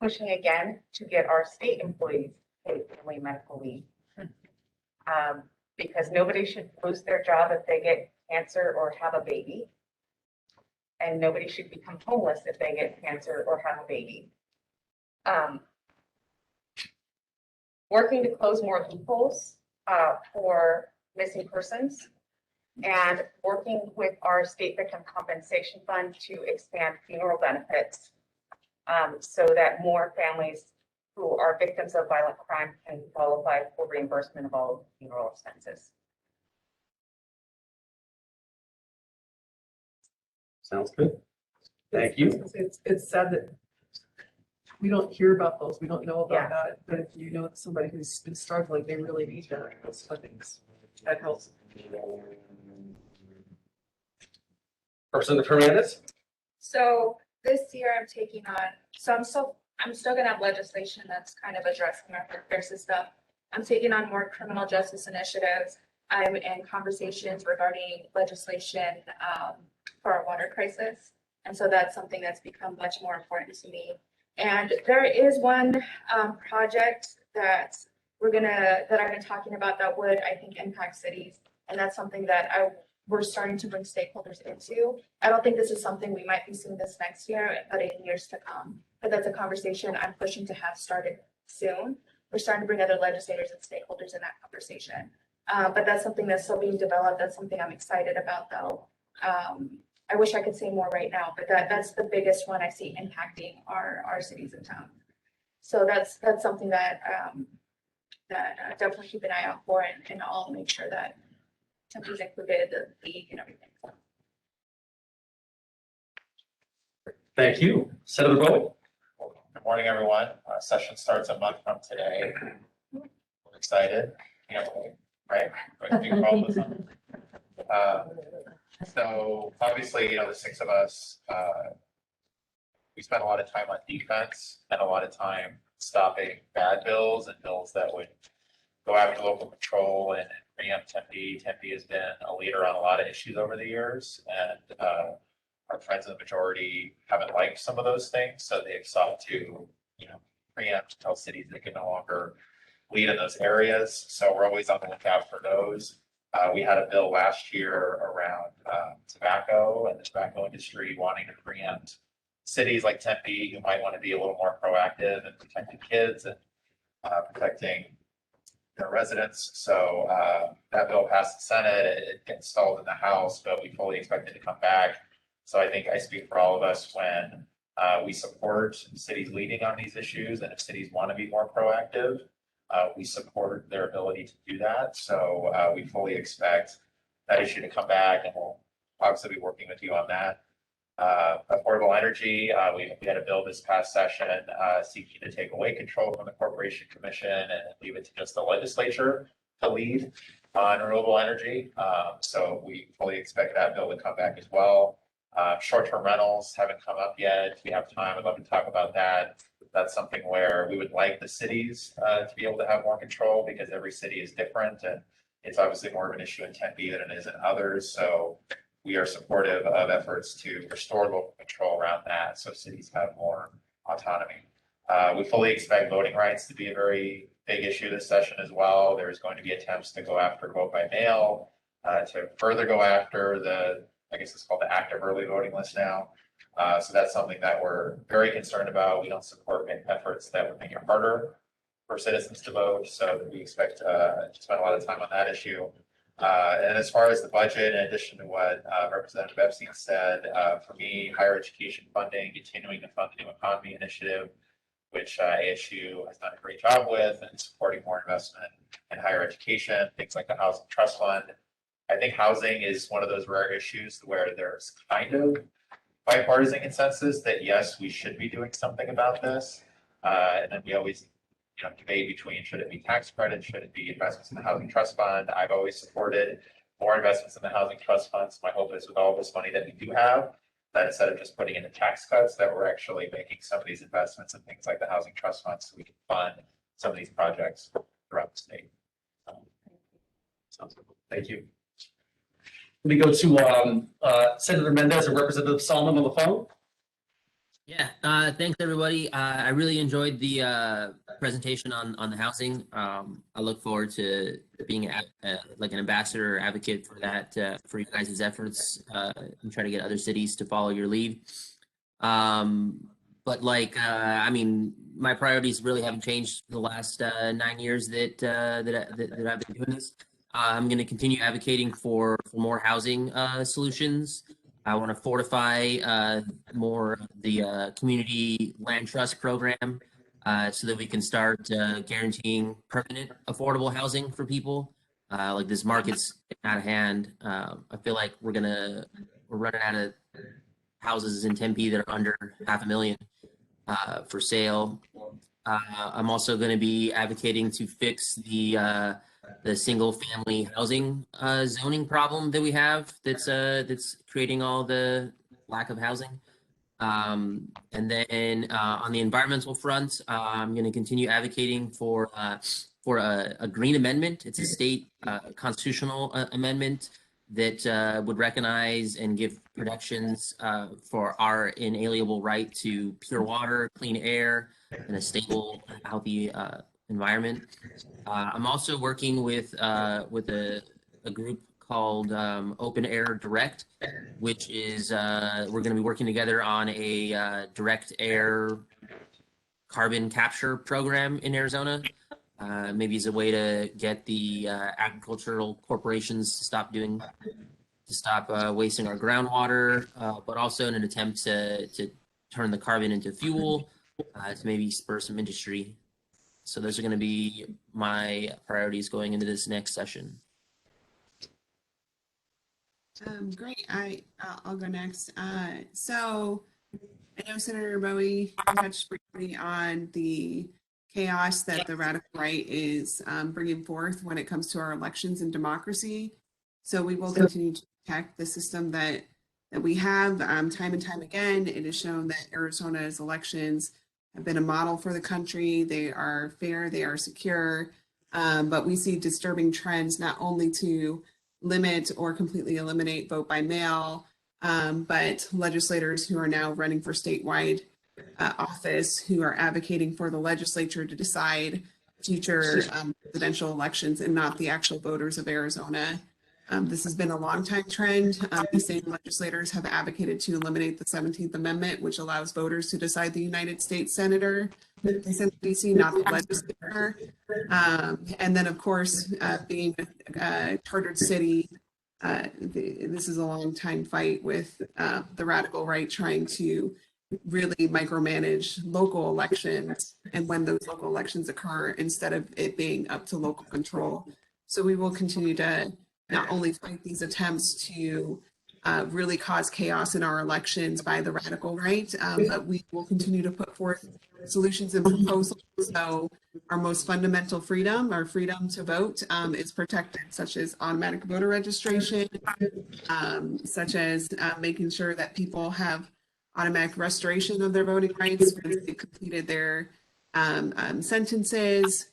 pushing again to get our state employees paid family medical leave. Because nobody should lose their job if they get cancer or have a baby. And nobody should become homeless if they get cancer or have a baby. Working to close more loopholes for missing persons, and working with our state victim compensation fund to expand funeral benefits so that more families who are victims of violent crime can qualify for reimbursement of all funeral expenses. Sounds good. Thank you. It's sad that we don't hear about those. We don't know about Yeah. that. But if you know somebody who's been struggling, they really need those fundings. That helps. Representative Hernandez? So this year I'm taking on, I'm still gonna have legislation that's kind of addressing our healthcare system. I'm taking on more criminal justice initiatives. I'm in conversations regarding legislation for our water crisis. And so that's something that's become much more important to me. And there is one project that I've been talking about that would, I think, impact cities. And that's something that we're starting to bring stakeholders into. I don't think this is something we might be seeing this next year, but in years to come. But that's a conversation I'm pushing to have started soon. We're starting to bring other legislators and stakeholders in that conversation. But that's something that's still being developed. That's something I'm excited about, though. I wish I could say more right now, but that's the biggest one I see impacting our cities and towns. So that's something that that definitely keep an eye out for, and I'll make sure that Tempe's included, the league and everything. Thank you. Senator Bowe? Good morning, everyone. Session starts a month from today. We're excited. Can't wait, right? Big problem. So obviously, the six of us, we spent a lot of time on defense and a lot of time stopping bad bills and bills that would go after local control and preempt Tempe. Tempe has been a leader on a lot of issues over the years, and our friends in the majority haven't liked some of those things, so they've sought to, preempt, tell cities they can no longer lead in those areas. So we're always on the lookout for those. We had a bill last year around tobacco and the tobacco industry wanting to preempt cities like Tempe who might want to be a little more proactive in protecting kids and protecting their residents. So that bill passed the Senate. It gets stalled in the House, but we fully expect it to come back. So I think I speak for all of us when we support cities leading on these issues, and if cities want to be more proactive, we support their ability to do that. So we fully expect that issue to come back, and we'll obviously be working with you on that. Affordable energy, we had a bill this past session seeking to take away control from the Corporation Commission and leave it to just the legislature to lead on renewable energy. So we fully expect that bill to come back as well. Short-term rentals haven't come up yet. If we have time, I'd love to talk about that. That's something where we would like the cities to be able to have more control, because every city is different, and it's obviously more of an issue in Tempe than it is in others. So we are supportive of efforts to restore local control around that, so cities have more autonomy. We fully expect voting rights to be a very big issue this session as well. There's going to be attempts to go after vote by mail, to further go after I guess it's called the active early voting list now. So that's something that we're very concerned about. We don't support efforts that would make it harder for citizens to vote. So we expect to spend a lot of time on that issue. And as far as the budget, in addition to what Representative Epstein said, for me, higher education funding, continuing to fund the New Economy Initiative, which ASU has done a great job with, and supporting more investment in higher education, things like the Housing Trust Fund. I think housing is one of those rare issues where there's kind of bipartisan consensus that yes, we should be doing something about this. And then we always, debate between should it be tax credit, should it be investments in the Housing Trust Fund. I've always supported more investments in the Housing Trust Funds. My hope is with all this money that we do have, that instead of just putting into tax cuts, that we're actually making some of these investments in things like the Housing Trust Fund, so we can fund some of these projects throughout the state. Sounds good. Thank you. Let me go to Senator Mendez and Representative Solomon on the phone. Yeah, thanks everybody. I really enjoyed the presentation on the housing. I look forward to being like an ambassador or advocate for that, for you guys' efforts, and try to get other cities to follow your lead. But my priorities really haven't changed the last 9 years that I've been doing this. I'm going to continue advocating for more housing solutions. I want to fortify more the community land trust program so that we can start guaranteeing permanent affordable housing for people. Like this market's out of hand. I feel like we're running out of houses in Tempe that are under $500,000 for sale. I'm also going to be advocating to fix the single family housing zoning problem that we have that's creating all the lack of housing. And then on the environmental front, I'm going to continue advocating for a green amendment. It's a state constitutional amendment that would recognize and give protections for our inalienable right to pure water, clean air, and a stable, healthy environment. I'm also working with a group called Open Air Direct, which is we're going to be working together on a direct air carbon capture program in Arizona. Maybe as a way to get the agricultural corporations to stop wasting our groundwater, but also in an attempt to turn the carbon into fuel, to maybe spur some industry. So those are going to be my priorities going into this next session. Great. I'll go next. So I know Senator Bowie touched briefly on the chaos that the radical right is bringing forth when it comes to our elections and democracy. So we will continue to protect the system that we have time and time again. It is shown that Arizona's elections have been a model for the country. They are fair, they are secure, but we see disturbing trends not only to limit or completely eliminate vote by mail, but legislators who are now running for statewide office who are advocating for the legislature to decide future presidential elections and not the actual voters of Arizona. This has been a long time trend. The same legislators have advocated to eliminate the 17th Amendment, which allows voters to decide the United States Senator, DC, not the legislature. And then, of course, being a chartered city, this is a long time fight with the radical right trying to really micromanage local elections and when those local elections occur instead of it being up to local control. So we will continue to not only fight these attempts to really cause chaos in our elections by the radical right, but we will continue to put forth solutions and proposals. So our most fundamental freedom, our freedom to vote, is protected, such as automatic voter registration, such as making sure that people have automatic restoration of their voting rights once they've completed their sentences,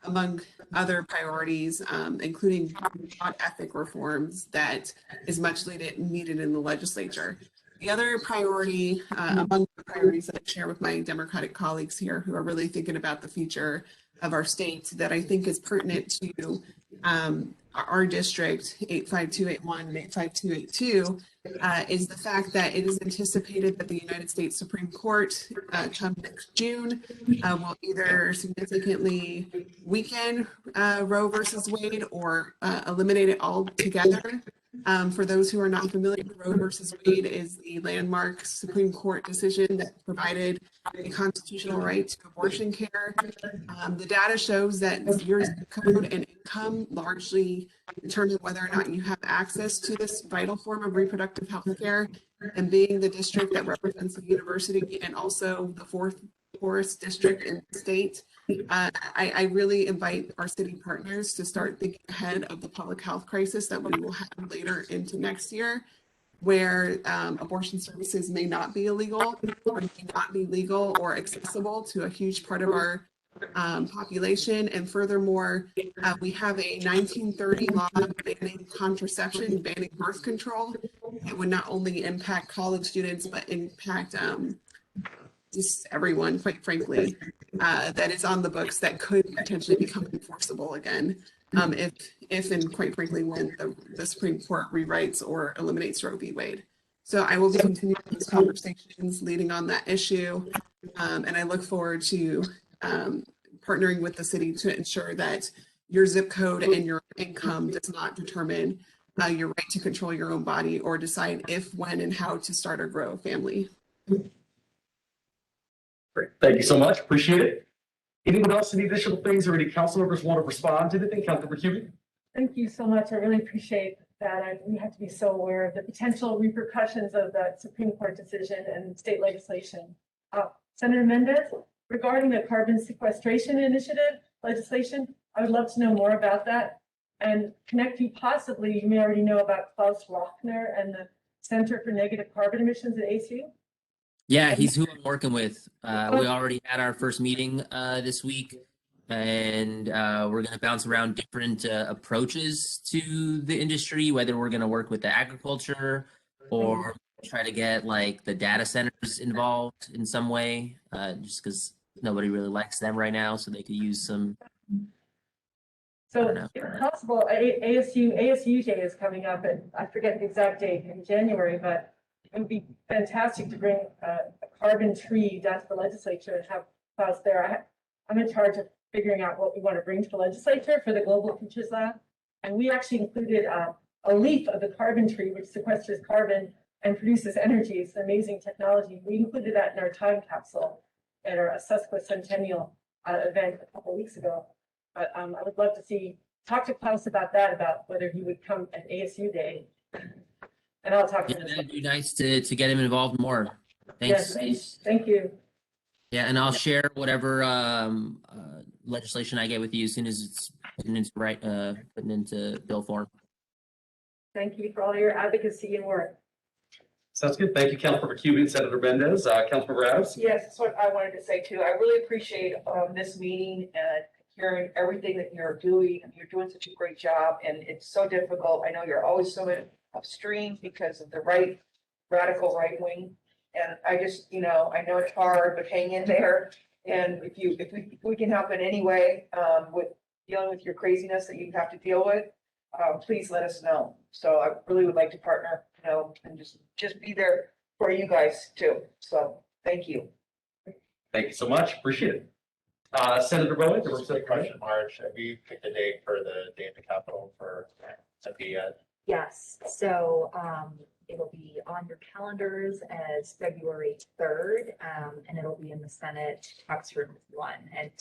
among other priorities, including broad ethic reforms that is much needed in the legislature. The other priority, among the priorities that I share with my Democratic colleagues here who are really thinking about the future of our state that I think is pertinent to our district, 85281 and 85282, is the fact that it is anticipated that the United States Supreme Court come next June will either significantly weaken Roe versus Wade or eliminate it altogether. For those who are not familiar, Roe versus Wade is the landmark Supreme Court decision that provided a constitutional right to abortion care. The data shows that your zip code and income largely determine whether or not you have access to this vital form of reproductive health care. And being the district that represents the university and also the fourth poorest district in the state, I really invite our city partners to start thinking ahead of the public health crisis that we will have later into next year, where abortion services may not be illegal or may not be legal or accessible to a huge part of our population. And furthermore, we have a 1930 law banning contraception, banning birth control. It would not only impact college students, but impact just everyone, quite frankly, that is on the books that could potentially become enforceable again if and quite frankly, when the Supreme Court rewrites or eliminates Roe v. Wade. So I will be continuing these conversations leading on that issue. And I look forward to partnering with the city to ensure that your zip code and your income does not determine your right to control your own body or decide if, when, and how to start or grow a family. Great. Thank you so much. Appreciate it. Anyone else, any additional things or any council members want to respond to anything? Councilmember Huey? Thank you so much. I really appreciate that. And we have to be so aware of the potential repercussions of that Supreme Court decision and state legislation. Senator Mendez, regarding the carbon sequestration initiative legislation, I would love to know more about that and connect you possibly, you may already know about Klaus Rochner and the Center for Negative Carbon Emissions at ASU. Yeah, he's who I'm working with. We already had our first meeting this week, and we're going to bounce around different approaches to the industry, whether we're going to work with the agriculture or try to get like the data centers involved in some way, just because nobody really likes them right now, so they could use some. So if possible, ASU Day is coming up, and I forget the exact date in January, but it would be fantastic to bring a carbon tree down to the legislature and have Klaus there. I'm in charge of figuring out what we want to bring to the legislature for the Global Futures Lab. And we actually included a leaf of the carbon tree, which sequesters carbon and produces energy. It's an amazing technology. We included that in our time capsule at our sesquicentennial. event a couple weeks ago. But I would love to talk to Klaus about that, about whether he would come at ASU Day. And I'll talk to Yeah, him. that'd be nice to get him involved more. Thanks. Yes, thank you. Yeah, and I'll share whatever legislation I get with you as soon as it's putting into bill form. Thank you for all your advocacy and work. Sounds good. Thank you, Councilmember Cuban, Senator Mendez, Councilmember Adams. Yes, that's what I wanted to say too. I really appreciate this meeting and hearing everything that you're doing. You're doing such a great job and it's so difficult. I know you're always so upstream because of the radical right wing. And I just, I know it's hard, but hang in there. And if we can help in any way with dealing with your craziness that you have to deal with, please let us know. So I really would like to partner, and just be there for you guys too. So thank you. Thank you so much. Appreciate it. Senator Bowie, the Just a quick question, Marge. Have we picked a date for the day at the Capitol for Tempe yet? Yes, so it'll be on your calendars as February 3rd, and it'll be in the Senate Talks Room 1. And,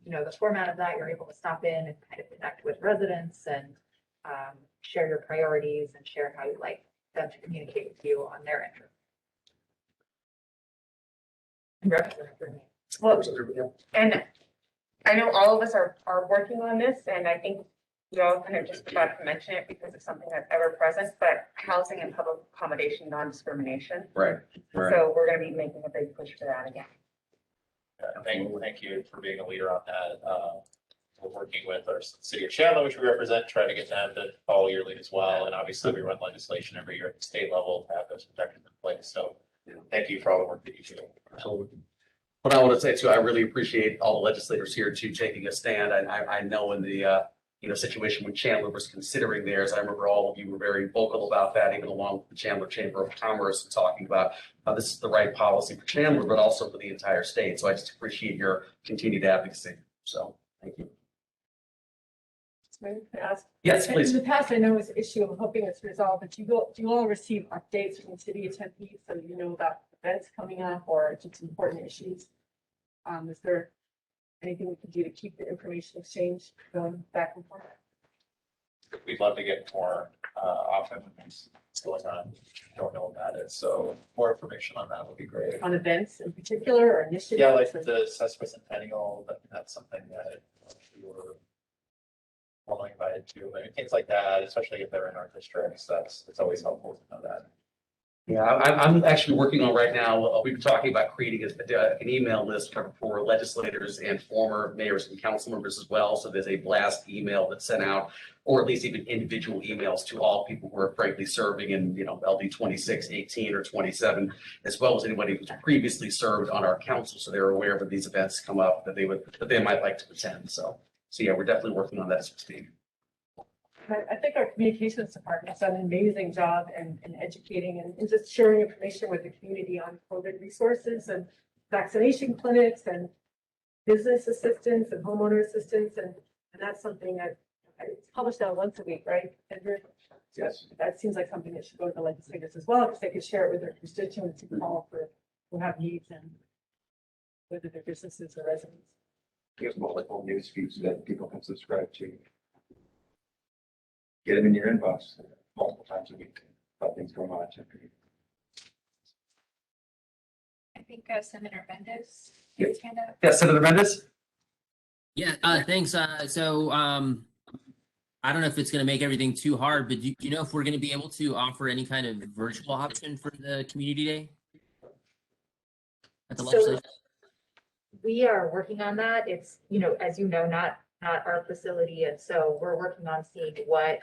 the format of that, you're able to stop in and kind of connect with residents and share your priorities and share how you'd like them to communicate with you on their interest. Well, and I know all of us are working on this, and I think we all kind of just forgot to mention it because it's something that's ever present, but housing and public accommodation, non-discrimination. Right. So we're gonna be making a big push for that again. Thank you for being a leader on that. We're working with our city of Chandler, which we represent, try to get them to follow your lead as well. And obviously we run legislation every year at the state level to have those protections in place. So thank you for all the work that you do. Absolutely. What I want to say too, I really appreciate all the legislators here too taking a stand. I know in the situation when Chandler was considering theirs, I remember all of you were very vocal about that, even along with the Chandler Chamber of Commerce, and talking about how this is the right policy for Chandler, but also for the entire state. So I just appreciate your continued advocacy. So thank you. Can I ask? Yes, please. In the past, I know it's an issue. I'm hoping it's resolved, but do you all receive updates from the city of Tempe so you know about events coming up or just important issues? Is there anything we can do to keep the information exchange going back and forth? We'd love to get more often when what's going on. Don't know about it. So more information on that would be great. On events in particular or initiatives? Yeah, like the sesquicentennial, that's something that we were formally invited to, and things like that, especially if they're in our districts. It's always helpful to know that. Yeah, I'm actually working on right now. We've been talking about creating an email list for legislators and former mayors and council members as well. So there's a blast email that's sent out, or at least even individual emails to all people who are frankly serving in, LD 26, 18, or 27, as well as anybody who's previously served on our council. So they're aware of these events come up that they might like to attend. So yeah, we're definitely working on that as we speak. I think our communications department has done an amazing job in educating and just sharing information with the community on COVID resources and vaccination clinics and business assistance and homeowner assistance. And that's something that it's published now once a week, right? Andrew? Yes. That seems like something that should go to the legislators as well, because they could share it with their constituents who call who have needs, and whether they're businesses or residents. There's multiple news feeds that people can subscribe to. Get them in your inbox multiple times a week about things going on. I think Senator Mendez has his hand up. Yeah, Senator Mendez. Yeah, thanks. So I don't know if it's going to make everything too hard, but do you know if we're going to be able to offer any kind of virtual option for the community day at the legislature? We are working on that. It's, as you know, not our facility. And so we're working on seeing what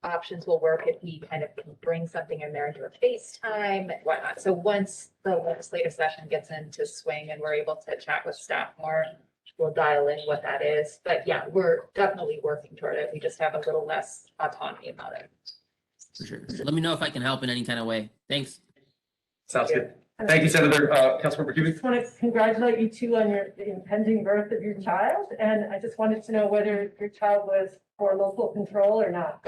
options will work if we kind of can bring something in there and do a FaceTime and whatnot. So once the legislative session gets into swing and we're able to chat with staff more, we'll dial in what that is. But yeah, we're definitely working toward it. We just have a little less autonomy about it. For sure. Let me know if I can help in any kind of way. Thanks. Sounds good. Thank you, Senator. Councilmember Cuban. I just want to congratulate you two on the impending birth of your child. And I just wanted to know whether your child was for local control or not.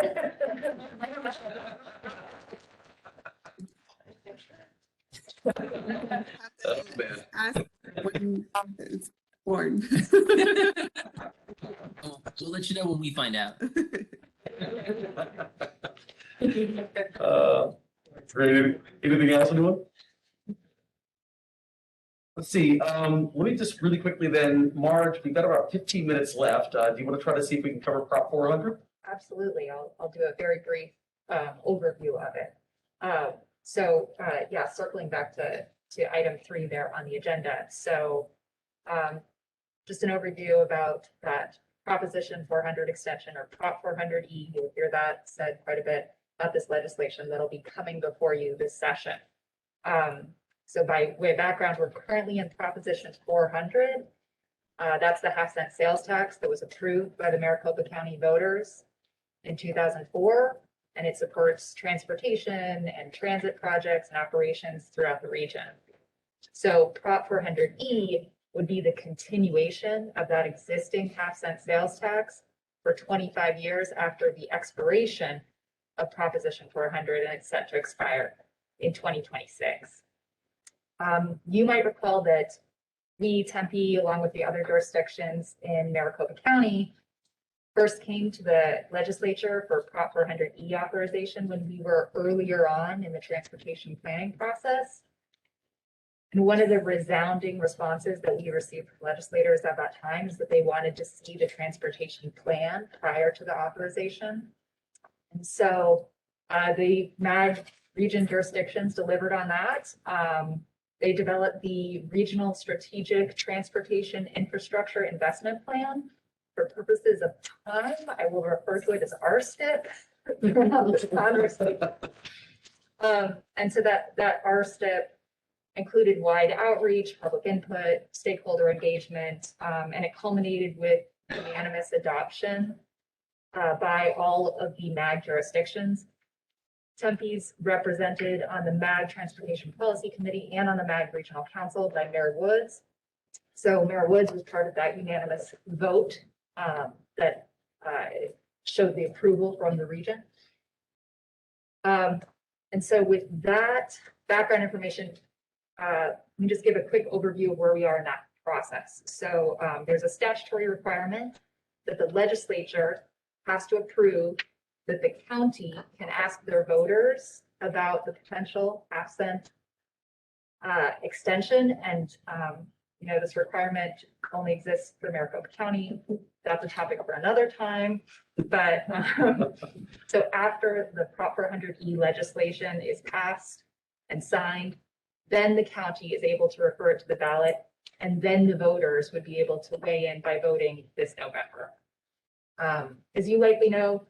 Oh, man. Ask when it's born. We'll let you know when we find out. Great. Anything else, anyone? Let's see, let me just really quickly then, Marge, we've got about 15 minutes left. Do you want to try to see if we can cover Prop 400? Absolutely. I'll do a very brief overview of it. Yeah, circling back to item 3 there on the agenda. So just an overview about that Proposition 400 extension or Prop 400E. You'll hear that said quite a bit about this legislation that'll be coming before you this session. So by way of background, we're currently in Proposition 400. That's the half-cent sales tax that was approved by the Maricopa County voters in 2004, and it supports transportation and transit projects and operations throughout the region. So Prop 400E would be the continuation of that existing half-cent sales tax for 25 years after the expiration of Proposition 400, and it's set to expire in 2026. You might recall that we, Tempe, along with the other jurisdictions in Maricopa County, first came to the legislature for Prop 400E authorization when we were earlier on in the transportation planning process. And one of the resounding responses that we received from legislators at that time is that they wanted to see the transportation plan prior to the authorization. And so the MAG region jurisdictions delivered on that. They developed the Regional Strategic Transportation Infrastructure Investment Plan. For purposes of time, I will refer to it as RSTIP. And so that RSTIP included wide outreach, public input, stakeholder engagement, and it culminated with unanimous adoption by all of the MAG jurisdictions. Tempe's represented on the MAG Transportation Policy Committee and on the MAG Regional Council by Mayor Woods. So Mayor Woods was part of that unanimous vote that showed the approval from the region. And so with that background information, let me just give a quick overview of where we are in that process. So there's a statutory requirement that the legislature has to approve that the county can ask their voters about the potential half-cent extension. And, this requirement only exists for Maricopa County. That's a topic for another time. But so after the Prop 400E legislation is passed and signed, then the county is able to refer it to the ballot, and then the voters would be able to weigh in by voting this November. As you likely know,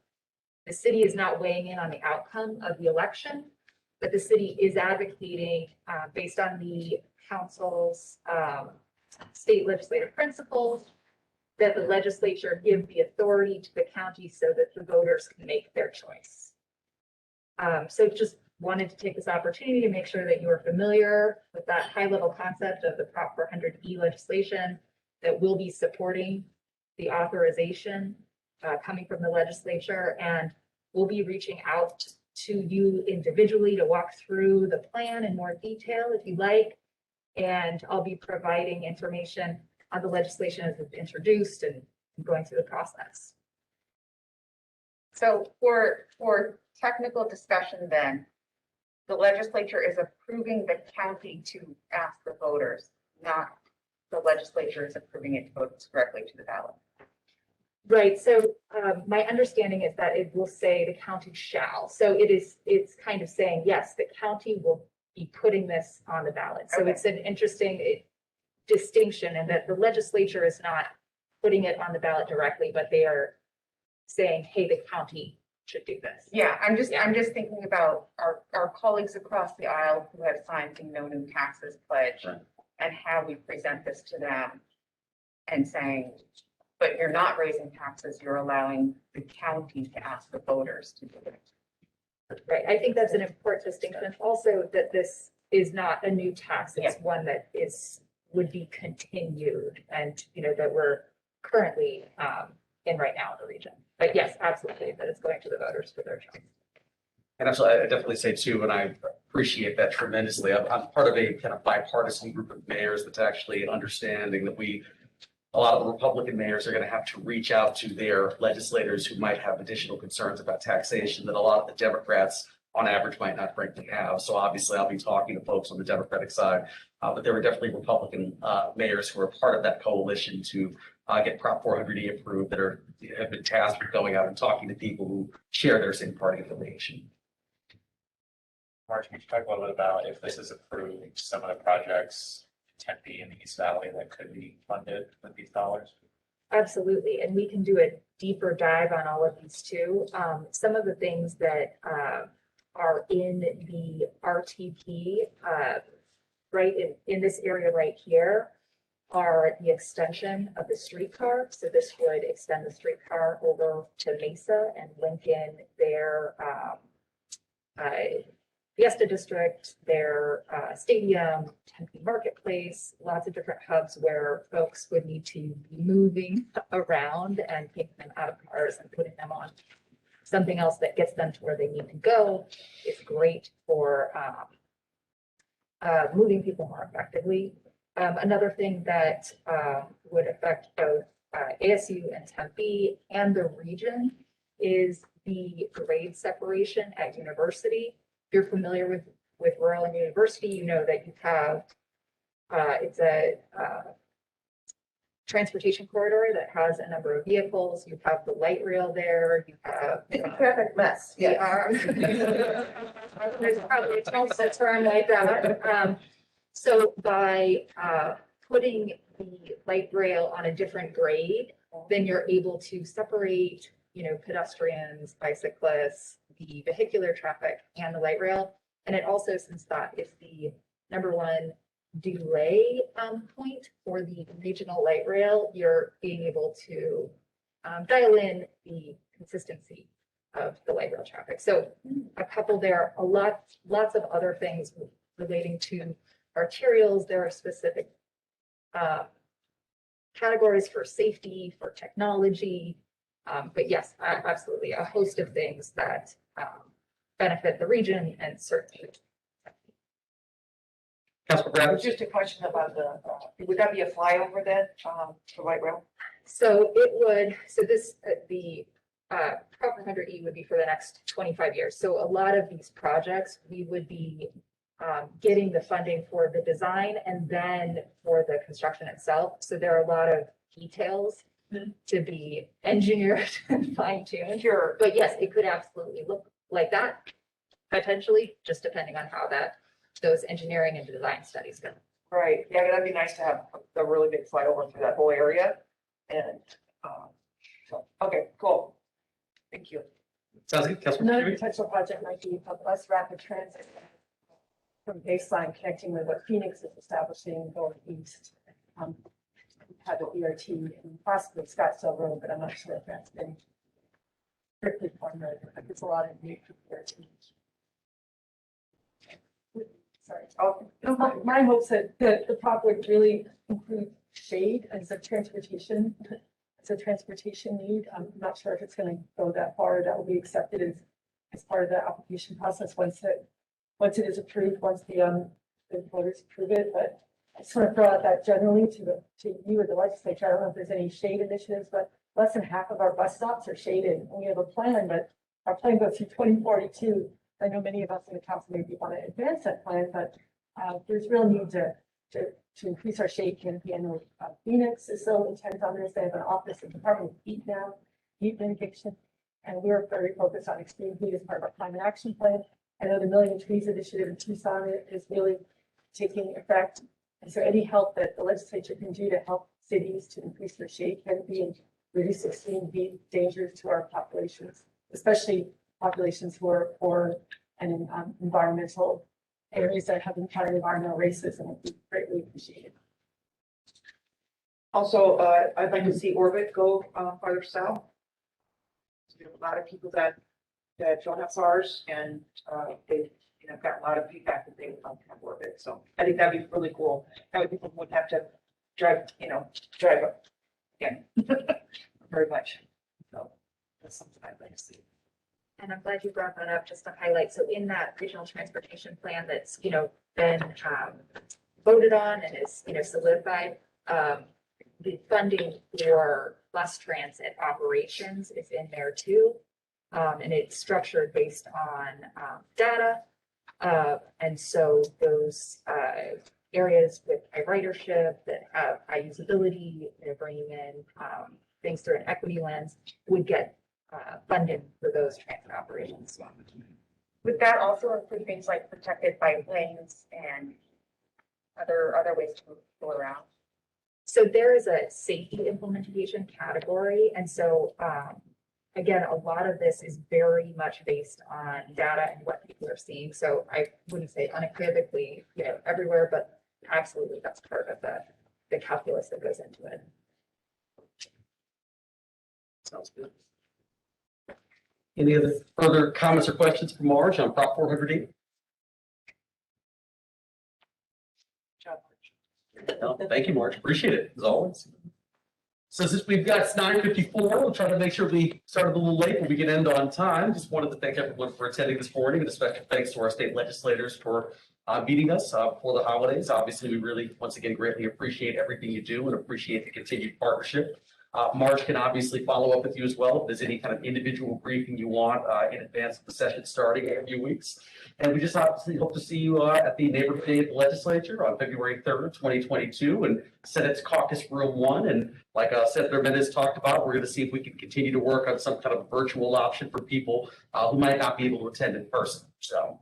the city is not weighing in on the outcome of the election, but the city is advocating, based on the council's state legislative principles, that the legislature give the authority to the county so that the voters can make their choice. So just wanted to take this opportunity to make sure that you are familiar with that high-level concept of the Prop 400E legislation that will be supporting the authorization coming from the legislature, and we'll be reaching out to you individually to walk through the plan in more detail if you like, and I'll be providing information on the legislation as it's introduced and going through the process. So for technical discussion then, the legislature is approving the county to ask the voters, not the legislature is approving it to go directly to the ballot. Right, so my understanding is that it will say the county shall. So it's kind of saying, yes, the county will be putting this on the ballot. So it's an interesting distinction in that the legislature is not putting it on the ballot directly, but they are saying, hey, the county should do this. Yeah, I'm just thinking about our colleagues across the aisle who have signed the No New Taxes pledge and how we present this to them and saying, but you're not raising taxes, you're allowing the county to ask the voters to do it. Right, I think that's an important distinction. Also, that this is not a new tax, it's one that would be continued and, that we're currently in right now in the region. But yes, absolutely, that it's going to the voters for their choice. And actually, I definitely say too, and I appreciate that tremendously. I'm part of a kind of bipartisan group of mayors that's actually understanding that a lot of the Republican mayors are going to have to reach out to their legislators who might have additional concerns about taxation that a lot of the Democrats on average might not frankly have. So obviously I'll be talking to folks on the Democratic side, but there were definitely Republican mayors who are part of that coalition to get Prop 400E approved that have been tasked with going out and talking to people who share their same party affiliation. Marge, could you talk a little bit about if this is approved, some of the projects in Tempe and the East Valley that could be funded with these dollars? Absolutely, and we can do a deeper dive on all of these too. Some of the things that are in the RTP, right in this area right here, are the extension of the streetcar. So this would extend the streetcar over to Mesa and link in their Fiesta District, their stadium, Tempe Marketplace, lots of different hubs where folks would need to be moving around and taking them out of cars and putting them on something else that gets them to where they need to go. It's great for moving people more effectively. Another thing that would affect both ASU and Tempe and the region is the grade separation at university. If you're familiar with rural and university, you know that you have, it's a transportation corridor that has a number of vehicles. You have the light rail there, you have. It's a traffic mess. They are. There's probably a technical term like that. So by putting the light rail on a different grade, then you're able to separate, pedestrians, bicyclists, the vehicular traffic, and the light rail. And it also, since that is the number one delay point for the regional light rail, you're being able to dial in the consistency of the light rail traffic. So a couple there, lots of other things relating to arterials. There are specific categories for safety, for technology. But yes, absolutely, a host of things that benefit the region and certainly. Councilor Bradford? Just a question about would that be a flyover then, for light rail? So it would, the Prop 100E would be for the next 25 years. So a lot of these projects, we would be getting the funding for the design and then for the construction itself. So there are a lot of details to be engineered and fine-tuned. Sure. But yes, it could absolutely look like that, potentially, just depending on how those engineering and design studies go. Right, yeah, that'd be nice to have a really big flyover through that whole area. And, so, okay, cool. Thank you. Sounds good, Councilor Another Shuey? potential project might be a bus rapid transit from baseline connecting with what Phoenix is establishing going east. Had the ERT and possibly Scottsdale Road, but I'm not sure if that's been strictly formulated. There's a lot of need for ERT. Sorry. Oh, My hopes that the prop would really include shade as a transportation need. I'm not sure if it's going to go that far. That will be accepted as part of the application process once it is approved, once the voters approve it. But I just want to throw out that generally to you or the legislature. I don't know if there's any shade initiatives, but less than half of our bus stops are shaded. And we have a plan, but our plan goes through 2042. I know many of us in the council maybe want to advance that plan, but there's real need to increase our shade canopy. I know Phoenix is so intent on this. They have an office in the Department of Heat now, heat mitigation, and we're very focused on extreme heat as part of our climate action plan. I know the Million Trees Initiative in Tucson is really taking effect. Is there any help that the legislature can do to help cities to increase their shade canopy and reduce extreme heat dangers to our populations, especially populations who are poor and in environmental areas that have encountered environmental racism? Would be greatly appreciated. also, I'd like to see Orbit go farther south. We have a lot of people that don't have cars, and they got a lot of feedback that they would like to have Orbit. So I think that'd be really cool. That way people wouldn't have to drive up again very much. So that's something I'd like to see. And I'm glad you brought that up just to highlight. So in that regional transportation plan that's, been voted on and is, solidified, the funding for bus transit operations is in there too. And it's structured based on data. And so those areas with high ridership that have high usability, they're bringing in things through an equity lens would get funded for those transit operations. Would that also include things like protected bike lanes and other ways to go around? So there is a safety implementation category. And so, again, a lot of this is very much based on data and what people are seeing. So I wouldn't say unequivocally, everywhere, but absolutely that's part of the calculus that goes into it. Sounds good. Any other further comments or questions from Marge on Prop 400E? No, thank you, Marge. Appreciate it, as always. So since we've got, it's 9:54, we'll try to make sure we started a little late, but we can end on time. Just wanted to thank everyone for attending this morning, and a special thanks to our state legislators for meeting us for the holidays. Obviously, we really, once again, greatly appreciate everything you do and appreciate the continued partnership. Marge can obviously follow up with you as well if there's any kind of individual briefing you want in advance of the session starting in a few weeks. And we just obviously hope to see you at the Neighborhood Day of the Legislature on February 3rd, 2022, and Senate's Caucus Room 1. And like Senator Mendez talked about, we're going to see if we can continue to work on some kind of virtual option for people who might not be able to attend in person. So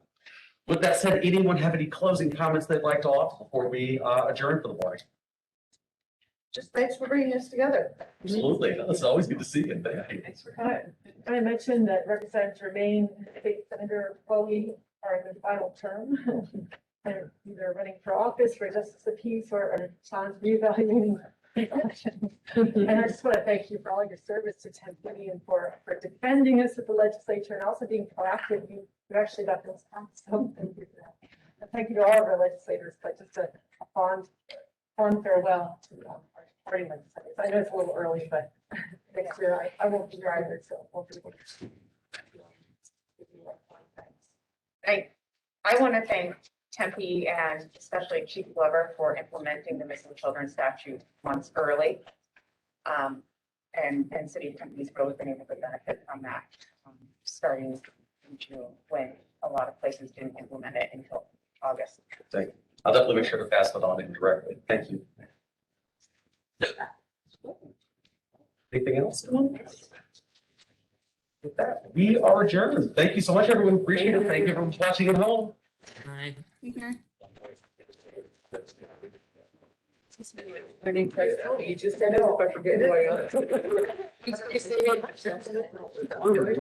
with that said, anyone have any closing comments they'd like to offer before we adjourn for the morning? Just thanks for bringing us together. Absolutely. It's always good to see you. Thank you. Thanks for coming. I mentioned that Representative Jermaine, State Senator Foley are in their final term. They're either running for office for justice of peace or Sean's reevaluating election. And I just want to thank you for all your service to Tempe and for defending us at the legislature and also being proactive. You actually got this passed. So thank you for that. And thank you to all of our legislators, but just a fond farewell to our party legislators. I know it's a little early, but next year I won't be here either, so we'll be able to. I want to thank Tempe and especially Chief Glover for implementing the missing children statute months early. And City of Tempe's really been able to benefit from that starting in June when a lot of places didn't implement it until August. Thank you. I'll definitely make sure to pass that on indirectly. Thank you. Anything else? With that, we are adjourned. Thank you so much, everyone. Appreciate it. Thank you everyone for watching at home. Bye. Take care. You just said, oh, if I forget who I am.